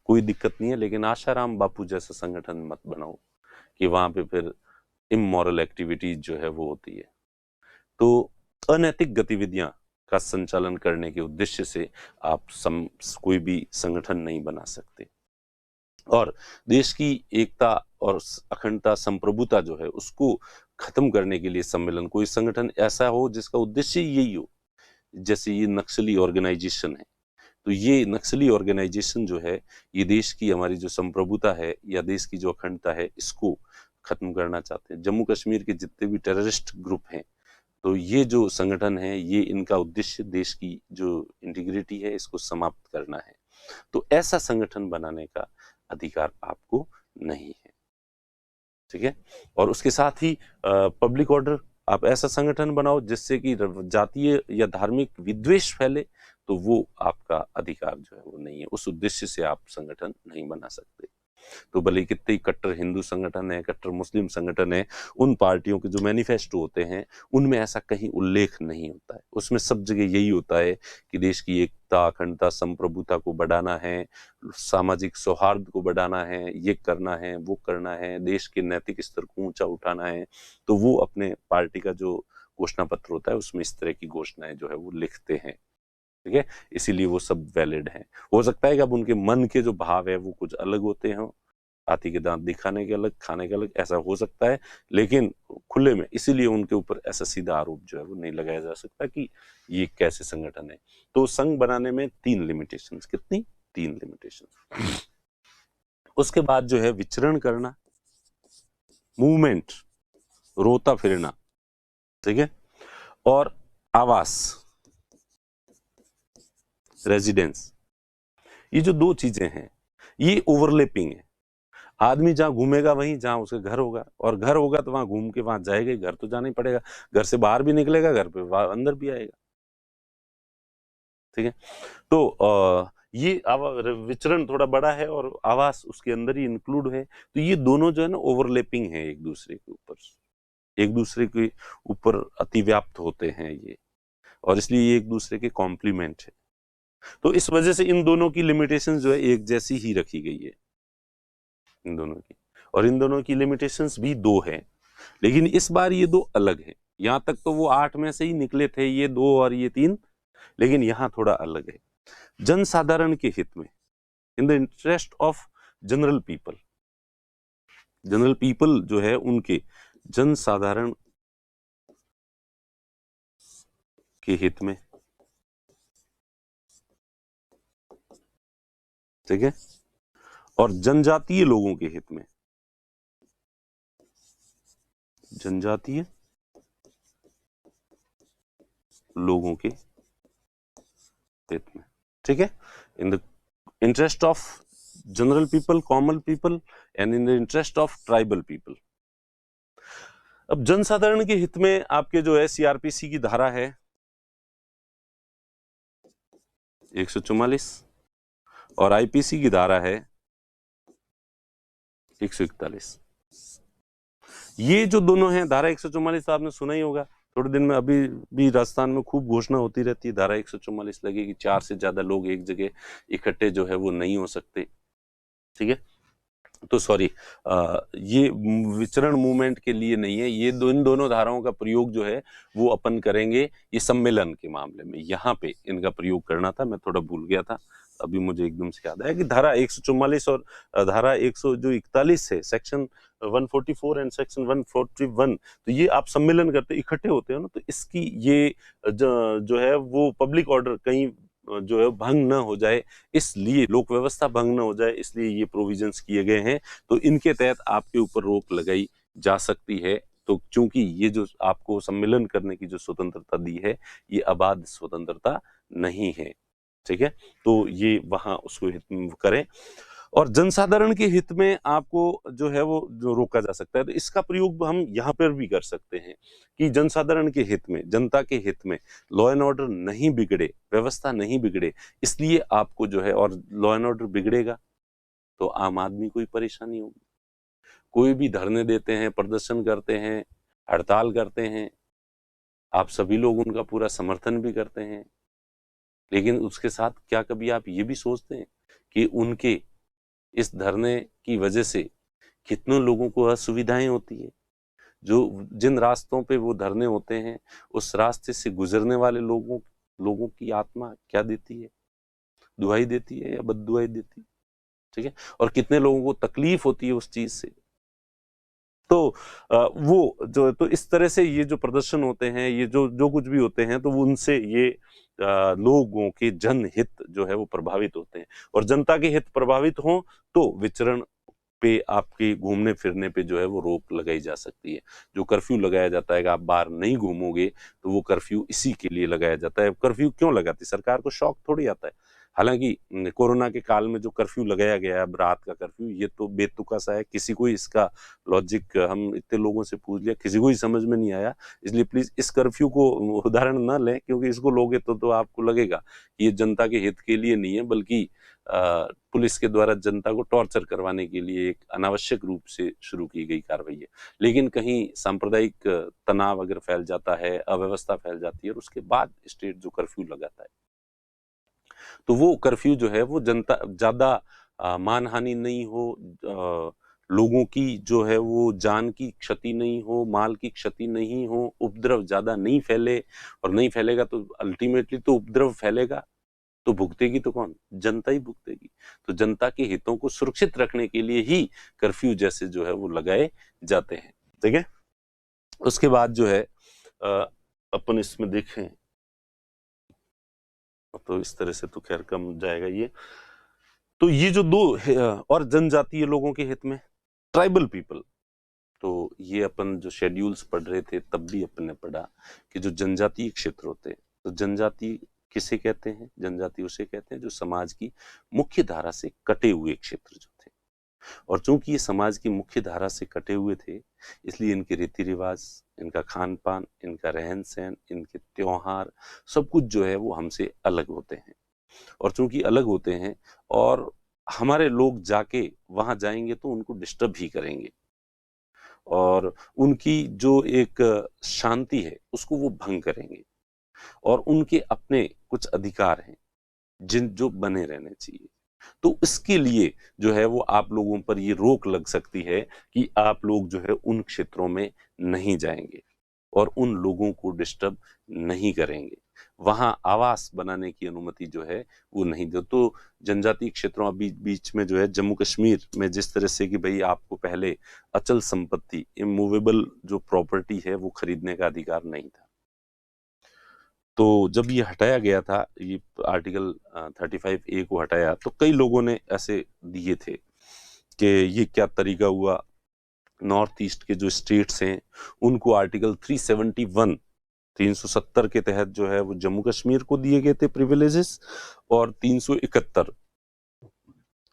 कोई दिक्कत नहीं है, लेकिन आशाराम बापू जैसा संगठन मत बनाओ कि वहां पे फिर इमोरल एक्टिविटीज जो है वो होती है। तो अनैतिक गतिविधियां का संचालन करने के उद्देश्य से आप कोई भी संगठन नहीं बना सकते। और देश की एकता और अखंडता, संप्रभुता जो है उसको खत्म करने के लिए सम्मेलन, कोई संगठन ऐसा हो जिसका उद्देश्य यही हो, जैसे ये नक्सली ऑर्गेनाइजेशन है, तो ये नक्सली ऑर्गेनाइजेशन जो है ये देश की, हमारी जो संप्रभुता है या देश की जो अखंडता है, इसको खत्म करना चाहते हैं। जम्मू कश्मीर के जितने भी टेररिस्ट ग्रुप हैं, तो ये जो संगठन है, ये इनका उद्देश्य देश की जो इंटीग्रिटी है इसको समाप्त करना है। तो ऐसा संगठन बनाने का अधिकार आपको नहीं है। ठीक है, और उसके साथ ही पब्लिक ऑर्डर, आप ऐसा संगठन बनाओ जिससे कि जातीय या धार्मिक विद्वेष फैले, तो वो आपका अधिकार जो है वो नहीं है। उस उद्देश्य से आप संगठन नहीं बना सकते। तो भले कितने ही कट्टर हिंदू संगठन है, कट्टर मुस्लिम संगठन है, उन पार्टियों के जो मैनिफेस्टो होते हैं उनमें ऐसा कहीं उल्लेख नहीं होता है। उसमें सब जगह यही होता है कि देश की एकता, अखंडता, संप्रभुता को बढ़ाना है, सामाजिक सौहार्द को बढ़ाना है, ये करना है, वो करना है, देश के नैतिक स्तर को ऊंचा उठाना है। तो वो अपने पार्टी का जो घोषणा पत्र होता है उसमें इस तरह की घोषणाएं जो है वो लिखते हैं। ठीक है, इसीलिए वो सब वैलिड हैं। हो सकता है कि अब उनके मन के जो भाव है वो कुछ अलग होते हैं, हाथी के दांत दिखाने के अलग, खाने के अलग, ऐसा हो सकता है, लेकिन खुले में, इसीलिए उनके ऊपर ऐसा सीधा आरोप जो है वो नहीं लगाया जा सकता कि ये कैसे संगठन है। तो संघ बनाने में 3 लिमिटेशंस, कितनी? 3 लिमिटेशंस। उसके बाद जो है विचरण करना, मूवमेंट, रोता फिरना, ठीक है, और आवास, रेजिडेंस, ये जो 2 चीजें हैं ये ओवरलैपिंग है। आदमी जहां घूमेगा वहीं जहां उसका घर होगा, और घर होगा तो वहां घूम के वहां जाएगा ही, घर तो जाना ही पड़ेगा। घर से बाहर भी निकलेगा, घर पे अंदर भी आएगा। ठीक है, तो ये विचरण थोड़ा बड़ा है और आवास उसके अंदर ही इंक्लूड है। तो ये दोनों जो है ना ओवरलैपिंग है, एक दूसरे के ऊपर अतिव्याप्त होते हैं ये, और इसलिए ये एक दूसरे के कॉम्प्लीमेंट है। तो इस वजह से इन दोनों की लिमिटेशंस जो है एक जैसी ही रखी गई है, इन दोनों की। और इन दोनों की लिमिटेशंस भी 2 हैं, लेकिन इस बार ये 2 अलग हैं। यहां तक तो वो 8 में से ही निकले थे, ये 2 और ये 3, लेकिन यहां थोड़ा अलग है। जनसाधारण के हित में, in the interest of general people, general people जो है उनके, जनसाधारण के हित में, ठीक है, और जनजातीय लोगों के हित में, जनजातीय लोगों के हित में, ठीक है, in the interest of general people, common people and in the interest of tribal people. अब जनसाधारण के हित में आपके जो है सीआरपीसी की धारा है 144 और आईपीसी की धारा है 141। ये जो दोनों हैं, धारा 144 आपने सुना ही होगा, थोड़े दिन में अभी भी राजस्थान में खूब घोषणा होती रहती है, धारा 144 लगेगी, 4 से ज्यादा लोग एक जगह इकट्ठे जो है वो नहीं हो सकते, ठीक है। तो सॉरी, ये विचरण मूवमेंट के लिए नहीं है, ये इन दोनों धाराओं का प्रयोग जो है वो अपन करेंगे ये सम्मेलन के मामले में, यहाँ पे इनका प्रयोग करना था, मैं थोड़ा भूल गया था, अभी मुझे एकदम से याद आया कि धारा 144 और धारा 141 है, सेक्शन 144 एंड सेक्शन 141, तो ये आप सम्मेलन करते इकट्ठे होते हो ना, तो इसकी ये जो है वो पब्लिक ऑर्डर कहीं जो है भंग ना हो जाए, इसलिए लोक व्यवस्था भंग ना हो जाए, इसलिए ये प्रोविजंस किए गए हैं। तो इनके तहत आपके ऊपर रोक लगाई जा सकती है। तो चूंकि ये जो आपको सम्मेलन करने की जो स्वतंत्रता दी है, ये अबाध स्वतंत्रता नहीं है, ठीक है, तो ये वहां उसको हित में करें। और जनसाधारण के हित में आपको जो है वो जो रोका जा सकता है, तो इसका प्रयोग हम यहाँ पर भी कर सकते हैं कि जनसाधारण के हित में, जनता के हित में लॉ एंड ऑर्डर नहीं बिगड़े, व्यवस्था नहीं बिगड़े, इसलिए आपको जो है, और लॉ एंड ऑर्डर बिगड़ेगा तो आम आदमी को ही परेशानी होगी। कोई भी धरने देते हैं, प्रदर्शन करते हैं, हड़ताल करते हैं, आप सभी लोग उनका पूरा समर्थन भी करते हैं, लेकिन उसके साथ क्या कभी आप ये भी सोचते हैं कि उनके इस धरने की वजह से कितनों लोगों को असुविधाएं होती है? जो जिन रास्तों पे वो धरने होते हैं, उस रास्ते से गुजरने वाले लोगों की आत्मा क्या देती है? दुहाई देती है या बद्दुआई देती है, ठीक है, और कितने लोगों को तकलीफ होती है उस चीज से। तो वो जो, तो इस तरह से ये जो प्रदर्शन होते हैं, ये जो कुछ भी होते हैं, तो उनसे ये लोगों के जनहित जो है वो प्रभावित होते हैं, और जनता के हित प्रभावित हों तो विचरण पे, आपके घूमने फिरने पे जो है वो रोक लगाई जा सकती है। जो कर्फ्यू लगाया जाता है कि आप बाहर नहीं घूमोगे, तो वो कर्फ्यू इसी के लिए लगाया जाता है। कर्फ्यू क्यों लगाती है? सरकार को शौक थोड़ी आता है। हालांकि कोरोना के काल में जो कर्फ्यू लगाया गया है, रात का कर्फ्यू, ये तो बेतुका सा है, किसी को इसका लॉजिक, हम इतने लोगों से पूछ लिया, किसी को ही समझ में नहीं आया। इसलिए प्लीज इस कर्फ्यू को उदाहरण न लें, क्योंकि इसको लोगे तो आपको लगेगा कि ये जनता के हित के लिए नहीं है, बल्कि पुलिस के द्वारा जनता को टॉर्चर करवाने के लिए एक अनावश्यक रूप से शुरू की गई कार्रवाई है। लेकिन कहीं सांप्रदायिक तनाव अगर फैल जाता है, अव्यवस्था फैल जाती है, और उसके बाद स्टेट जो कर्फ्यू लगाता है, तो वो कर्फ्यू जो है वो जनता ज्यादा मानहानि नहीं हो, लोगों की जो है वो जान की क्षति नहीं हो, माल की क्षति नहीं हो, उपद्रव ज्यादा नहीं फैले, और नहीं फैलेगा तो अल्टीमेटली तो उपद्रव फैलेगा तो भुगतेगी तो कौन? जनता ही भुगतेगी। तो जनता के हितों को सुरक्षित रखने के लिए ही कर्फ्यू जैसे जो है वो लगाए जाते हैं, ठीक है। उसके बाद जो है अपन इसमें देखें तो इस तरह से तो खैर कम जाएगा ये। तो ये जो दो और जनजातीय लोगों के हित में, ट्राइबल पीपल, तो ये अपन जो शेड्यूल्स पढ़ रहे थे तब भी अपन ने पढ़ा कि जो जनजातीय क्षेत्र होते हैं, तो जनजाति किसे कहते हैं? जनजाति उसे कहते हैं जो समाज की मुख्य धारा से कटे हुए क्षेत्र जो थे, और चूंकि ये समाज की मुख्य धारा से कटे हुए थे, इसलिए इनके रीति रिवाज, इनका खान पान, इनका रहन सहन, इनके त्योहार, सब कुछ जो है वो हमसे अलग होते हैं। और चूंकि अलग होते हैं, और हमारे लोग जाके वहां जाएंगे तो उनको डिस्टर्ब ही करेंगे, और उनकी जो एक शांति है उसको वो भंग करेंगे, और उनके अपने कुछ अधिकार हैं जो बने रहने चाहिए। तो इसके लिए जो है वो आप लोगों पर ये रोक लग सकती है कि आप लोग जो है उन क्षेत्रों में नहीं जाएंगे और उन लोगों को डिस्टर्ब नहीं करेंगे। वहां आवास बनाने की अनुमति जो है वो नहीं दे। तो जनजातीय क्षेत्रों बीच में जो है जम्मू कश्मीर में जिस तरह से कि भाई आपको पहले अचल संपत्ति, इमूवेबल जो प्रॉपर्टी है वो खरीदने का अधिकार नहीं था, तो जब ये हटाया गया था, ये आर्टिकल 35A को हटाया, तो कई लोगों ने ऐसे दिए थे कि ये क्या तरीका हुआ। नॉर्थ ईस्ट के जो स्टेट्स हैं उनको आर्टिकल 370 के तहत जो है वो जम्मू कश्मीर को दिए गए थे प्रिविलेजेस, और 371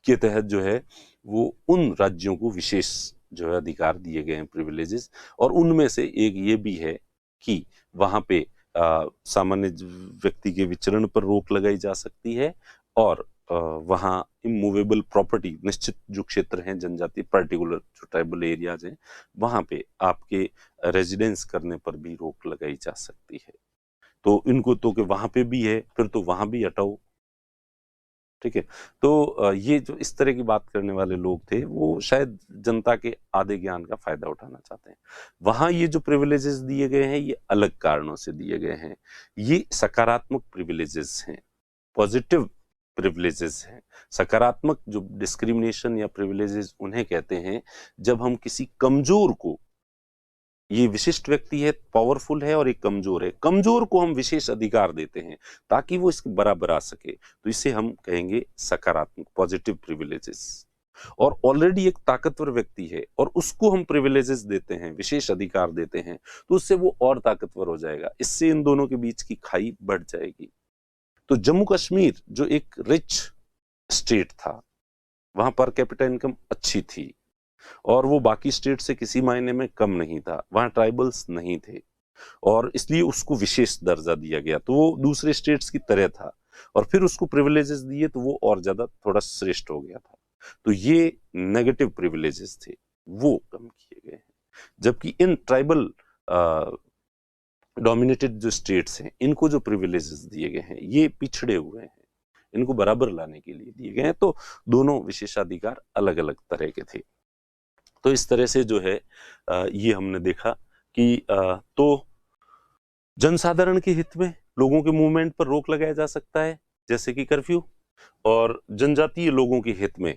के तहत जो है वो उन राज्यों को विशेष जो है अधिकार दिए गए हैं, प्रिविलेजेस। और उनमें से एक ये भी है कि वहां पे सामान्य व्यक्ति के विचरण पर रोक लगाई जा सकती है, और वहाँ इमूवेबल प्रॉपर्टी, निश्चित जो क्षेत्र हैं जनजाति, पर्टिकुलर जो ट्राइबल एरियाज हैं, वहां पे आपके रेजिडेंस करने पर भी रोक लगाई जा सकती है। तो इनको तो कि वहां पे भी है, फिर तो वहां भी हटाओ, ठीक है। तो ये जो इस तरह की बात करने वाले लोग थे वो शायद जनता के आधे ज्ञान का फायदा उठाना चाहते हैं। वहां ये जो प्रिविलेजेस दिए गए हैं ये अलग कारणों से दिए गए हैं, ये सकारात्मक प्रिविलेजेस हैं, पॉजिटिव प्रिविलेजेस हैं। सकारात्मक जो डिस्क्रिमिनेशन या प्रिविलेजेस उन्हें कहते हैं जब हम किसी कमजोर को, ये विशिष्ट व्यक्ति है, पावरफुल है और एक कमजोर है, कमजोर को हम विशेष अधिकार देते हैं ताकि वो इसके बराबर आ सके, तो इसे हम कहेंगे सकारात्मक, पॉजिटिव प्रिविलेजेस। और ऑलरेडी एक ताकतवर व्यक्ति है और उसको हम प्रिविलेजेस देते हैं, विशेष अधिकार देते हैं, तो उससे वो और ताकतवर हो जाएगा, इससे इन दोनों के बीच की खाई बढ़ जाएगी। तो जम्मू कश्मीर जो एक रिच स्टेट था, वहां पर कैपिटल इनकम अच्छी थी और वो बाकी स्टेट से किसी मायने में कम नहीं था, वहां ट्राइबल्स नहीं थे और इसलिए उसको विशेष दर्जा दिया गया, तो वो दूसरे स्टेट्स की तरह था, और फिर उसको प्रिविलेजेस दिए तो वो और ज्यादा थोड़ा श्रेष्ठ हो गया था। तो ये नेगेटिव प्रिविलेजेस थे, वो कम किए गए हैं। जबकि इन ट्राइबल डोमिनेटेड जो स्टेट्स हैं, इनको जो प्रिविलेजेस दिए गए हैं ये पिछड़े हुए हैं, इनको बराबर लाने के लिए दिए गए हैं। तो दोनों विशेषाधिकार अलग अलग तरह के थे। तो इस तरह से जो है ये हमने देखा कि तो जनसाधारण के हित में लोगों के मूवमेंट पर रोक लगाया जा सकता है जैसे कि कर्फ्यू, और जनजातीय लोगों के हित में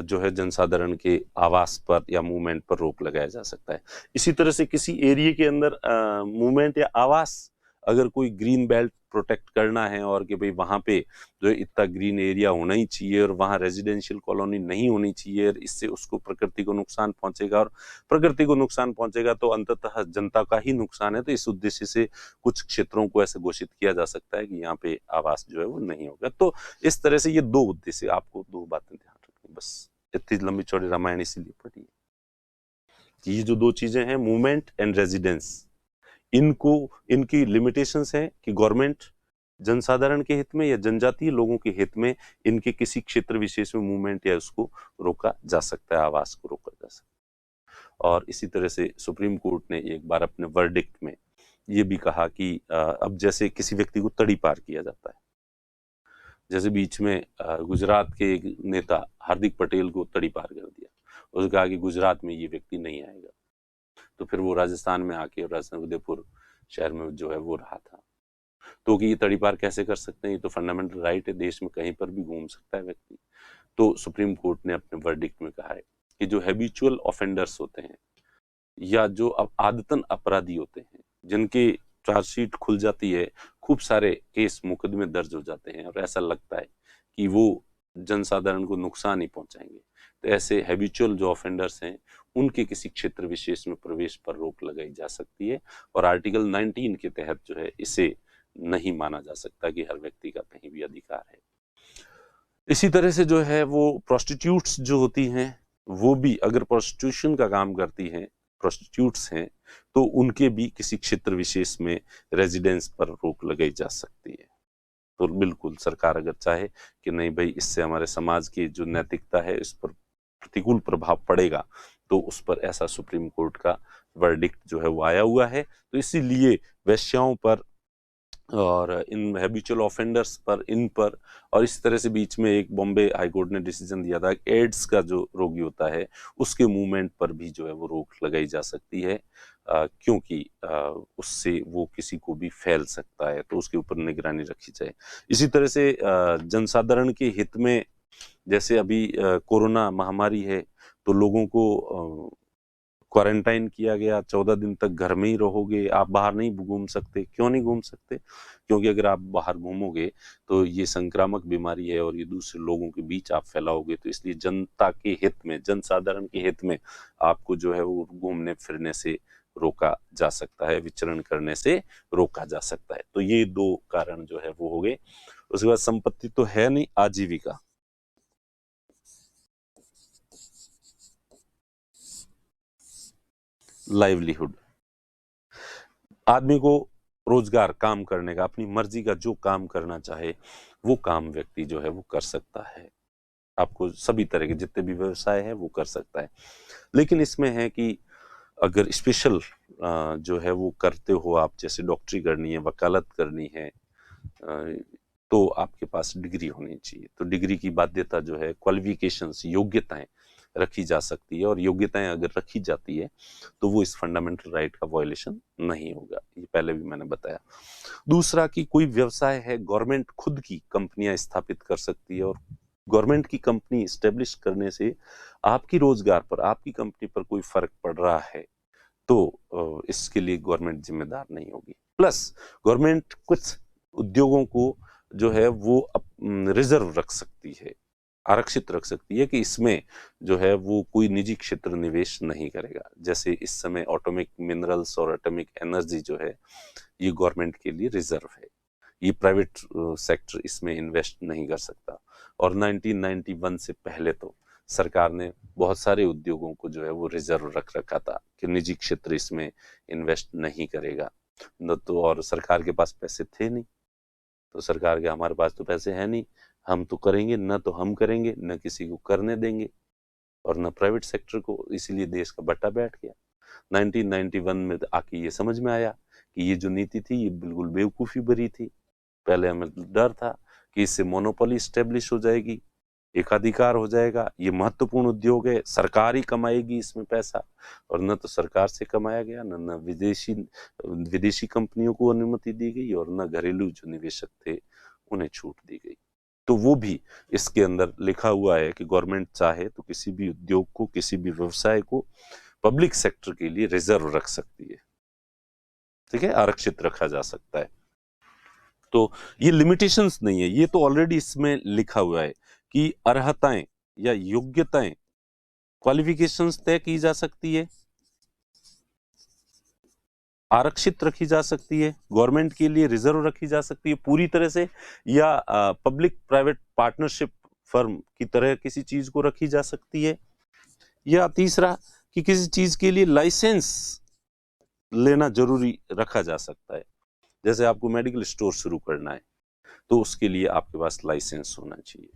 जो है जनसाधारण के आवास पर या मूवमेंट पर रोक लगाया जा सकता है। इसी तरह से किसी एरिया के अंदर मूवमेंट या आवास, अगर कोई ग्रीन बेल्ट प्रोटेक्ट करना है और कि भाई वहां पे जो है इतना ग्रीन एरिया होना ही चाहिए और वहां रेजिडेंशियल कॉलोनी नहीं होनी चाहिए, इससे उसको प्रकृति को नुकसान पहुंचेगा और प्रकृति को नुकसान पहुंचेगा तो अंततः जनता का ही नुकसान है, तो इस उद्देश्य से कुछ क्षेत्रों को ऐसे घोषित किया जा सकता है कि यहाँ पे आवास जो है वो नहीं होगा। तो इस तरह से ये दो उद्देश्य, आपको दो बातें ध्यान रखनी, बस इतनी लंबी चौड़ी रामायण इसीलिए पढ़ी है। ये जो दो चीजें हैं, मूवमेंट एंड रेजिडेंस, इनको, इनकी लिमिटेशंस हैं कि गवर्नमेंट जनसाधारण के हित में या जनजातीय लोगों के हित में इनके किसी क्षेत्र विशेष में मूवमेंट या उसको रोका जा सकता है, आवास को रोका जा सकता है। और इसी तरह से सुप्रीम कोर्ट ने एक बार अपने वर्डिक्ट में ये भी कहा कि अब जैसे किसी व्यक्ति को तड़ी पार किया जाता है, जैसे बीच में गुजरात के एक नेता हार्दिक पटेल को तड़ी पार कर दिया, उसने कहा कि गुजरात में ये व्यक्ति नहीं आएगा, तो फिर वो राजस्थान में आके, राजस्थान उदयपुर शहर में जो है वो रहा था। तो कि ये तड़ी पार कैसे कर सकते हैं, ये तो फंडामेंटल राइट है, देश में कहीं पर भी घूम सकता है व्यक्ति। तो सुप्रीम कोर्ट ने अपने वर्डिक्ट में कहा है कि जो हैबिचुअल ऑफेंडर्स होते हैं या जो अब आदतन अपराधी होते हैं, जिनके चार्जशीट खुल जाती है, खूब सारे केस मुकदमे दर्ज हो जाते हैं और ऐसा लगता है कि वो जनसाधारण को नुकसान ही पहुंचाएंगे, तो ऐसे हैबिचुअल जो ऑफेंडर्स हैं उनके किसी क्षेत्र विशेष में प्रवेश पर रोक लगाई जा सकती है। और आर्टिकल 19 के तहत जो है इसे नहीं माना जा सकता कि हर व्यक्ति का कहीं भी अधिकार है। इसी तरह से जो है वो प्रोस्टिट्यूट्स जो होती हैं, वो भी अगर प्रोस्टिट्यूशन का काम करती हैं, प्रोस्टिट्यूट्स हैं, तो उनके भी किसी क्षेत्र विशेष में रेजिडेंस पर रोक लगाई जा सकती है। तो बिल्कुल सरकार अगर चाहे कि नहीं भाई इससे हमारे समाज की जो नैतिकता है इस पर प्रतिकूल प्रभाव पड़ेगा, तो उस पर ऐसा सुप्रीम कोर्ट का वर्डिक्ट जो है वो आया हुआ है। तो इसीलिए वेश्याओं पर और इन हैबिचुअल ऑफेंडर्स पर, इन पर, और इस तरह से बीच में एक बॉम्बे हाई कोर्ट ने डिसीजन दिया था कि एड्स का जो रोगी होता है उसके मूवमेंट पर भी जो है वो रोक लगाई जा सकती है, क्योंकि उससे वो किसी को भी फैल सकता है, तो उसके ऊपर निगरानी रखी जाए। इसी तरह से जनसाधारण के हित में, जैसे अभी कोरोना महामारी है तो लोगों को क्वारंटाइन किया गया, 14 दिन तक घर में ही रहोगे, आप बाहर नहीं घूम सकते। क्यों नहीं घूम सकते? क्योंकि अगर आप बाहर घूमोगे तो ये संक्रामक बीमारी है और ये दूसरे लोगों के बीच आप फैलाओगे, तो इसलिए जनता के हित में, जनसाधारण के हित में आपको जो है वो घूमने फिरने से रोका जा सकता है, विचरण करने से रोका जा सकता है। तो ये दो कारण जो है वो हो गए। उसके बाद संपत्ति तो है नहीं, आजीविका। लाइवलीहुड, आदमी को रोजगार, काम करने का, अपनी मर्जी का जो काम करना चाहे वो काम व्यक्ति जो है वो कर सकता है। आपको सभी तरह के जितने भी व्यवसाय है वो कर सकता है। लेकिन इसमें है कि अगर स्पेशल जो है वो करते हो आप, जैसे डॉक्टरी करनी है, वकालत करनी है, तो आपके पास डिग्री होनी चाहिए। तो डिग्री की बाध्यता जो है, क्वालिफिकेशंस, योग्यताएं रखी जा सकती है, और योग्यताएं अगर रखी जाती है तो वो इस फंडामेंटल राइट का वायलेशन नहीं होगा। ये पहले भी मैंने बताया। दूसरा कि कोई व्यवसाय है, गवर्नमेंट खुद की कंपनियां स्थापित कर सकती है, और गवर्नमेंट की कंपनी स्टेब्लिश करने से आपकी रोजगार पर, आपकी कंपनी पर कोई फर्क पड़ रहा है तो इसके लिए गवर्नमेंट जिम्मेदार नहीं होगी। प्लस गवर्नमेंट कुछ उद्योगों को जो है वो रिजर्व रख सकती है, आरक्षित रख सकती है कि इसमें जो है वो कोई निजी क्षेत्र निवेश नहीं करेगा। जैसे इस समय एटॉमिक मिनरल्स और एटॉमिक एनर्जी जो है ये गवर्नमेंट के लिए रिजर्व है, ये प्राइवेट सेक्टर इसमें इन्वेस्ट नहीं कर सकता। और 1991 से पहले तो सरकार ने बहुत सारे उद्योगों को जो है वो रिजर्व रख रखा था कि निजी क्षेत्र इसमें इन्वेस्ट नहीं करेगा। न तो, और सरकार के पास पैसे थे नहीं, तो सरकार के, हमारे पास तो पैसे हैं नहीं, हम तो करेंगे, न तो हम करेंगे न किसी को करने देंगे, और न प्राइवेट सेक्टर को, इसीलिए देश का बट्टा बैठ गया। 1991 में आके ये समझ में आया कि ये जो नीति थी ये बिल्कुल बेवकूफ़ी भरी थी। पहले हमें डर था कि इससे मोनोपोली स्टेब्लिश हो जाएगी, एकाधिकार हो जाएगा, ये महत्वपूर्ण उद्योग है, सरकार ही कमाएगी इसमें पैसा, और न तो सरकार से कमाया गया, न विदेशी कंपनियों को अनुमति दी गई, और न घरेलू जो निवेशक थे उन्हें छूट दी गई। तो वो भी इसके अंदर लिखा हुआ है कि गवर्नमेंट चाहे तो किसी भी उद्योग को, किसी भी व्यवसाय को पब्लिक सेक्टर के लिए रिजर्व रख सकती है, ठीक है, आरक्षित रखा जा सकता है। तो ये लिमिटेशंस नहीं है, ये तो ऑलरेडी इसमें लिखा हुआ है कि अर्हताएं या योग्यताएं, क्वालिफिकेशंस तय की जा सकती है, आरक्षित रखी जा सकती है, गवर्नमेंट के लिए रिजर्व रखी जा सकती है पूरी तरह से, या पब्लिक प्राइवेट पार्टनरशिप फर्म की तरह किसी चीज को रखी जा सकती है, या तीसरा कि किसी चीज के लिए लाइसेंस लेना जरूरी रखा जा सकता है। जैसे आपको मेडिकल स्टोर शुरू करना है तो उसके लिए आपके पास लाइसेंस होना चाहिए।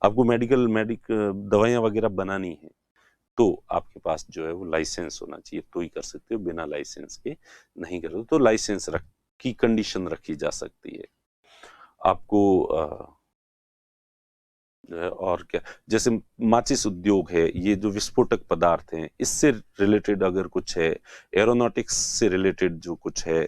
आपको दवाइयाँ वगैरह बनानी है तो आपके पास जो है वो लाइसेंस होना चाहिए, तो ही कर सकते हो, बिना लाइसेंस के नहीं कर सकते। तो लाइसेंस की कंडीशन रखी जा सकती है। आपको और क्या, जैसे माचिस उद्योग है, ये जो विस्फोटक पदार्थ हैं इससे रिलेटेड अगर कुछ है, एरोनॉटिक्स से रिलेटेड जो कुछ है,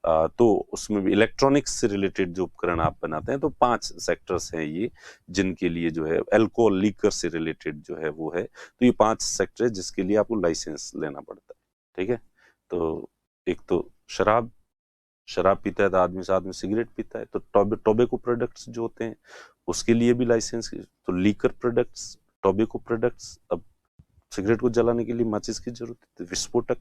तो उसमें भी इलेक्ट्रॉनिक्स से रिलेटेड जो उपकरण आप बनाते हैं, तो 5 सेक्टर्स हैं ये जिनके लिए जो है, अल्कोहल लीकर से रिलेटेड जो है वो है, तो ये 5 सेक्टर है जिसके लिए आपको लाइसेंस लेना पड़ता है, ठीक है। तो एक तो शराब पीता है तो आदमी साथ में सिगरेट पीता है, तो टोबैको प्रोडक्ट्स जो होते हैं उसके लिए भी लाइसेंस, तो लीकर प्रोडक्ट्स, टोबैको प्रोडक्ट्स, अब सिगरेट को जलाने के लिए माचिस की जरूरत है, तो विस्फोटक,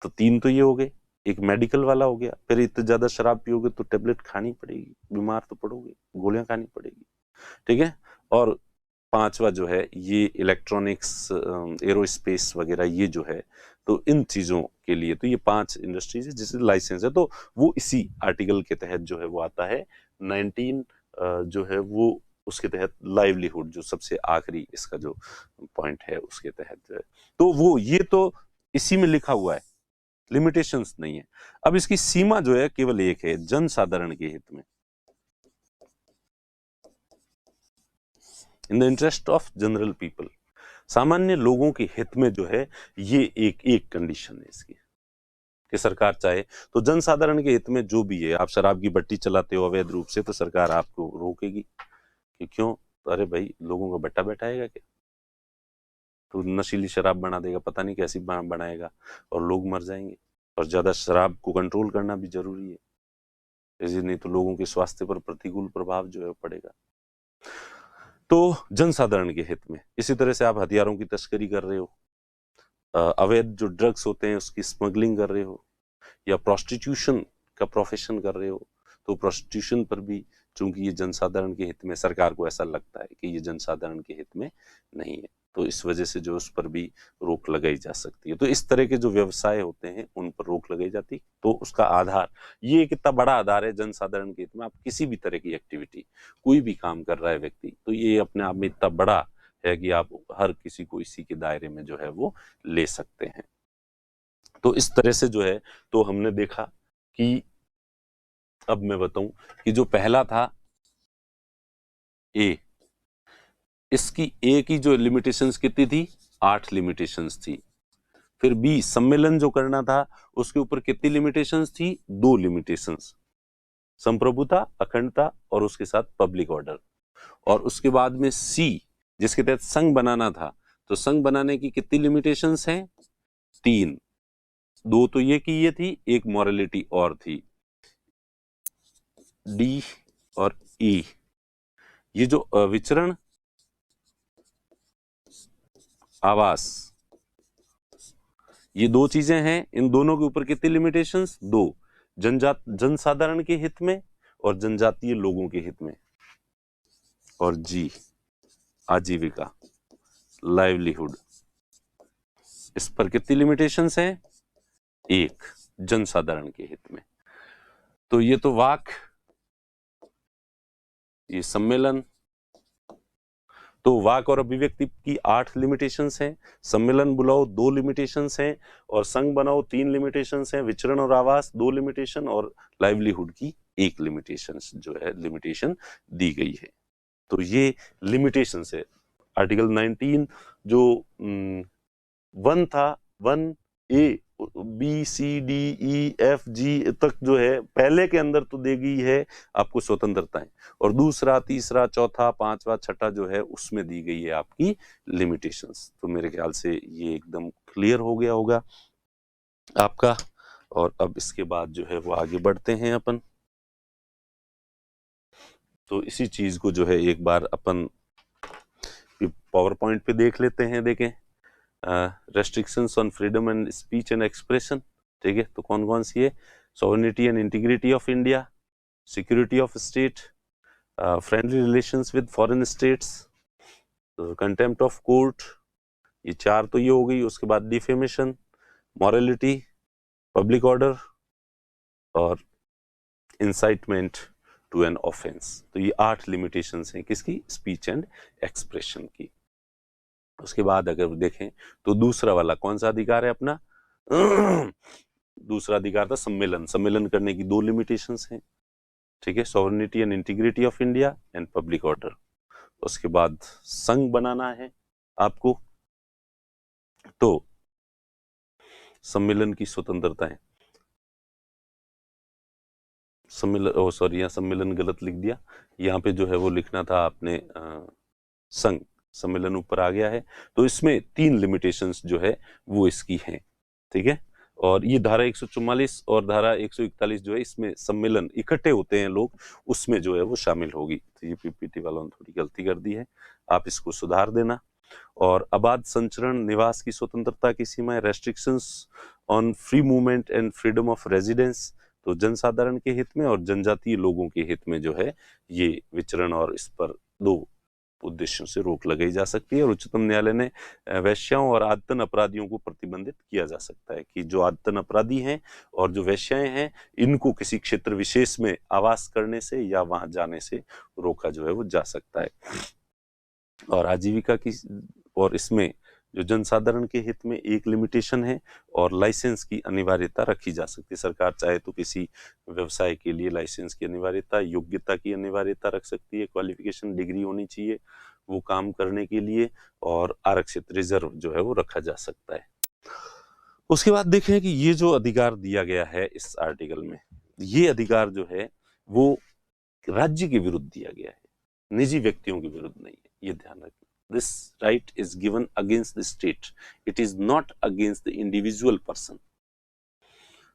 तो 3 तो ये हो गए। एक मेडिकल वाला हो गया, फिर इतने ज्यादा शराब पियोगे तो टेबलेट खानी पड़ेगी, बीमार तो पड़ोगे, गोलियां खानी पड़ेगी, ठीक है। और 5वां जो है ये इलेक्ट्रॉनिक्स, एरोस्पेस वगैरह, ये जो है, तो इन चीजों के लिए तो ये 5 इंडस्ट्रीज है जिससे लाइसेंस है, तो वो इसी आर्टिकल के तहत जो है वो आता है। 19 जो है वो उसके तहत, लाइवलीहुड जो सबसे आखिरी इसका जो पॉइंट है उसके तहत जो है, तो वो ये तो इसी में लिखा हुआ है लिमिटेशंस नहीं है। अब इसकी सीमा जो है केवल एक है, जनसाधारण के हित में, in the interest of general people, सामान्य लोगों के हित में जो है, ये एक कंडीशन है इसकी कि सरकार चाहे तो जनसाधारण के हित में जो भी है, आप शराब की भट्टी चलाते हो अवैध रूप से तो सरकार आपको रोकेगी कि क्यों, तो अरे भाई लोगों का भट्टा बैठाएगा क्या, तो नशीली शराब बना देगा, पता नहीं कैसी बनाएगा और लोग मर जाएंगे। और ज्यादा शराब को कंट्रोल करना भी जरूरी है, ऐसे नहीं तो लोगों के स्वास्थ्य पर प्रतिकूल प्रभाव जो है पड़ेगा। तो जनसाधारण के हित में। इसी तरह से आप हथियारों की तस्करी कर रहे हो, अवैध जो ड्रग्स होते हैं उसकी स्मगलिंग कर रहे हो, या प्रोस्टिट्यूशन का प्रोफेशन कर रहे हो, तो प्रोस्टिट्यूशन पर भी चूंकि ये जनसाधारण के हित में, सरकार को ऐसा लगता है कि ये जनसाधारण के हित में नहीं है, तो इस वजह से जो उस पर भी रोक लगाई जा सकती है। तो इस तरह के जो व्यवसाय होते हैं उन पर रोक लगाई जाती, तो उसका आधार, ये एक इतना बड़ा आधार है जनसाधारण के हित में। आप किसी भी तरह की एक्टिविटी, कोई भी काम कर रहा है व्यक्ति, तो ये अपने आप में इतना बड़ा है कि आप हर किसी को इसी के दायरे में जो है वो ले सकते हैं। तो इस तरह से जो है, तो हमने देखा कि, अब मैं बताऊं कि जो पहला था ए, इसकी ए की जो लिमिटेशंस कितनी थी, 8 लिमिटेशंस थी। फिर बी, सम्मेलन जो करना था उसके ऊपर कितनी लिमिटेशंस थी, 2 लिमिटेशंस, संप्रभुता, अखंडता और उसके साथ पब्लिक ऑर्डर। और उसके बाद में सी, जिसके तहत संघ बनाना था, तो संघ बनाने की कितनी लिमिटेशंस हैं, 3, 2 तो ये की ये थी, एक मॉरलिटी और थी। डी और ई, ये जो विचरण, आवास, ये 2 चीजें हैं, इन दोनों के ऊपर कितनी लिमिटेशंस, 2, जनसाधारण के हित में और जनजातीय लोगों के हित में। और जी, आजीविका, लाइवलीहुड, इस पर कितनी लिमिटेशंस हैं, 1, जनसाधारण के हित में। तो ये तो वाक, ये सम्मेलन, तो वाक और अभिव्यक्ति की 8 लिमिटेशंस हैं, सम्मेलन बुलाओ 2 लिमिटेशंस हैं, और संघ बनाओ 3 लिमिटेशंस हैं, विचरण और आवास 2 लिमिटेशन, और लाइवलीहुड की 1 लिमिटेशन दी गई है। तो ये लिमिटेशन है। आर्टिकल 19 जो 1 था, 1A, B C D E F G तक जो है पहले के अंदर तो दे गई है आपको स्वतंत्रताएं, और दूसरा, तीसरा, चौथा, पांचवा, छठा जो है उसमें दी गई है आपकी लिमिटेशंस। तो मेरे ख्याल से ये एकदम क्लियर हो गया होगा आपका। और अब इसके बाद जो है वो आगे बढ़ते हैं अपन। तो इसी चीज को जो है एक बार अपन पावर पॉइंट पे देख लेते हैं। देखें, restrictions on freedom and speech and expression, ठीक है, तो कौन कौन सी है, sovereignty and integrity of India, security of state, friendly relations with foreign states, contempt of court, ये 4 तो ये हो गई। उसके बाद डिफेमेशन, मॉरलिटी, पब्लिक ऑर्डर और इंसाइटमेंट टू एन ऑफेंस। तो ये 8 लिमिटेशंस हैं किसकी, स्पीच एंड एक्सप्रेशन की। उसके बाद अगर देखें तो दूसरा वाला कौन सा अधिकार है अपना, दूसरा अधिकार था सम्मेलन, सम्मेलन करने की 2 लिमिटेशंस हैं, ठीक है, sovereignty and integrity of India and public order. उसके बाद संघ बनाना है आपको, तो सम्मेलन की स्वतंत्रता है, सम्मेलन, सॉरी यहाँ सम्मेलन गलत लिख दिया, यहाँ पे जो है वो लिखना था आपने संघ, सम्मेलन ऊपर आ गया है। तो इसमें 3 लिमिटेशंस जो है वो इसकी हैं, ठीक है। और ये धारा 144 और धारा 141 जो है इसमें सम्मेलन इकट्ठे होते हैं लोग, उसमें जो है वो शामिल होगी। तो ये पीपीटी वालों ने थोड़ी गलती कर दी है, आप इसको सुधार देना। और आबाद संचरण निवास की स्वतंत्रता की सीमाएं, restrictions on free movement and freedom of residence, तो जनसाधारण के हित में और जनजातीय लोगों के हित में जो है ये विचरण, और इस पर 2 उद्देश्यों से रोक लगाई जा सकती है। और उच्चतम न्यायालय ने वैश्याओं और आदतन अपराधियों को प्रतिबंधित किया जा सकता है कि जो आदतन अपराधी हैं और जो वैश्याएं हैं, इनको किसी क्षेत्र विशेष में आवास करने से या वहां जाने से रोका जो है वो जा सकता है। और आजीविका की, और इसमें जो जनसाधारण के हित में एक लिमिटेशन है, और लाइसेंस की अनिवार्यता रखी जा सकती है। सरकार चाहे तो किसी व्यवसाय के लिए लाइसेंस की अनिवार्यता, योग्यता की अनिवार्यता रख सकती है, क्वालिफिकेशन डिग्री होनी चाहिए वो काम करने के लिए, और आरक्षित रिजर्व जो है वो रखा जा सकता है। उसके बाद देखें कि ये जो अधिकार दिया गया है इस आर्टिकल में, ये अधिकार जो है वो राज्य के विरुद्ध दिया गया है, निजी व्यक्तियों के विरुद्ध नहीं है, ये ध्यान रखना। This right is given against the state, it is not against the individual person.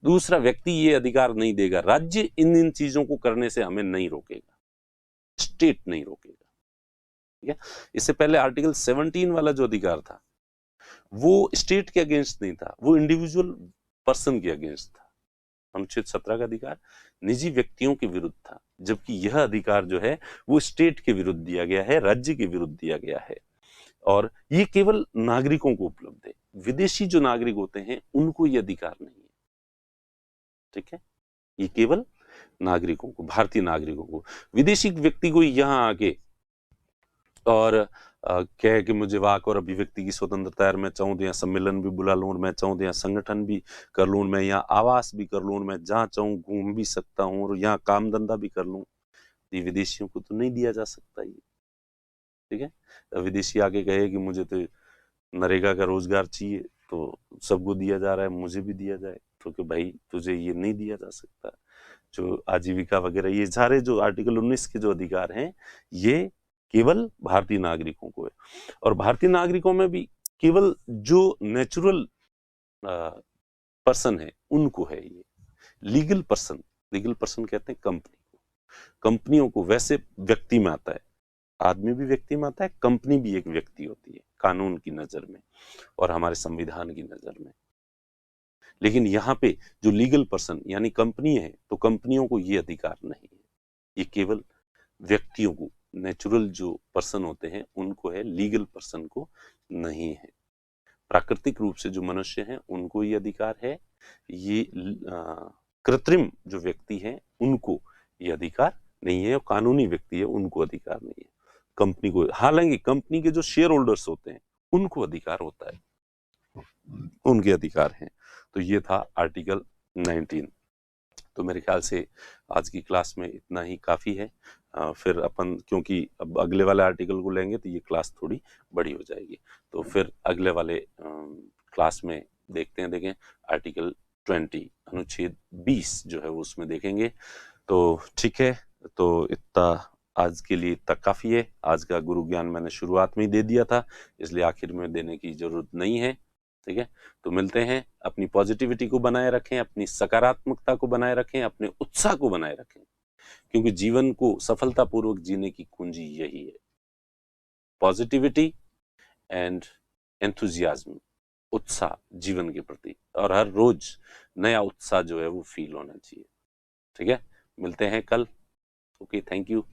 दूसरा व्यक्ति ये अधिकार नहीं देगा, राज्य इन चीजों को करने से हमें नहीं रोकेगा, स्टेट नहीं रोकेगा, ठीक है। इससे पहले आर्टिकल 17 वाला जो अधिकार था वो स्टेट के अगेंस्ट नहीं था, वो इंडिविजुअल पर्सन के अगेंस्ट था। अनुच्छेद 17 का अधिकार निजी व्यक्तियों के विरुद्ध था, जबकि यह अधिकार जो है वो स्टेट के विरुद्ध दिया गया है, राज्य के विरुद्ध दिया गया है, और ये केवल नागरिकों को उपलब्ध है। विदेशी जो नागरिक होते हैं उनको ये अधिकार नहीं है, ठीक है। ये केवल नागरिकों को, भारतीय नागरिकों को, विदेशी व्यक्ति को यहाँ आके और कहे कि मुझे वाक और अभिव्यक्ति की स्वतंत्रता है, मैं चाहूँ तो यहाँ सम्मेलन भी बुला लूँ, और मैं चाहूँ तो यहाँ संगठन भी कर लूँ, मैं यहाँ आवास भी कर लूँ, मैं जहाँ चाहूँ घूम भी सकता हूँ, और यहाँ काम धंधा भी कर लूँ। ये विदेशियों को तो नहीं दिया जा सकता ये, ठीक है। विदेशी आके कहे कि मुझे तो नरेगा का रोजगार चाहिए, तो सबको दिया जा रहा है, मुझे भी दिया जाए, तो कि भाई तुझे ये नहीं दिया जा सकता। जो आजीविका वगैरह, ये सारे जो आर्टिकल 19 के जो अधिकार हैं ये केवल भारतीय नागरिकों को है, और भारतीय नागरिकों में भी केवल जो नेचुरल पर्सन है उनको है ये। लीगल पर्सन कहते हैं कंपनी को, कंपनियों को, वैसे व्यक्ति में आता है, आदमी भी व्यक्ति में आता है, कंपनी भी एक व्यक्ति होती है कानून की नजर में और हमारे संविधान की नजर में। लेकिन यहाँ पे जो लीगल पर्सन यानी कंपनी है, तो कंपनियों को ये अधिकार नहीं है, ये केवल व्यक्तियों को, नेचुरल जो पर्सन होते हैं उनको है, लीगल पर्सन को नहीं है। प्राकृतिक रूप से जो मनुष्य हैं उनको ये अधिकार है, ये कृत्रिम जो व्यक्ति हैं उनको ये अधिकार नहीं है, और कानूनी व्यक्ति है उनको अधिकार नहीं है। कंपनी को, हालांकि कंपनी के जो शेयर होल्डर्स होते हैं उनको अधिकार होता है, उनके अधिकार हैं। तो ये था आर्टिकल 19। तो मेरे ख्याल से आज की क्लास में इतना ही काफ़ी है। फिर अपन, क्योंकि अब अगले वाले आर्टिकल को लेंगे तो ये क्लास थोड़ी बड़ी हो जाएगी, तो फिर अगले वाले क्लास में देखें आर्टिकल 20 अनुच्छेद 20 जो है वो उसमें देखेंगे। तो ठीक है, तो इतना आज के लिए इतना काफ़ी है। आज का गुरु ज्ञान मैंने शुरुआत में ही दे दिया था, इसलिए आखिर में देने की जरूरत नहीं है, ठीक है। तो मिलते हैं, अपनी पॉजिटिविटी को बनाए रखें, अपनी सकारात्मकता को बनाए रखें, अपने उत्साह को बनाए रखें, क्योंकि जीवन को सफलतापूर्वक जीने की कुंजी यही है, पॉजिटिविटी एंड एंथुजियाज्म, उत्साह जीवन के प्रति, और हर रोज नया उत्साह जो है वो फील होना चाहिए, ठीक है। मिलते हैं कल। Okay, thank you.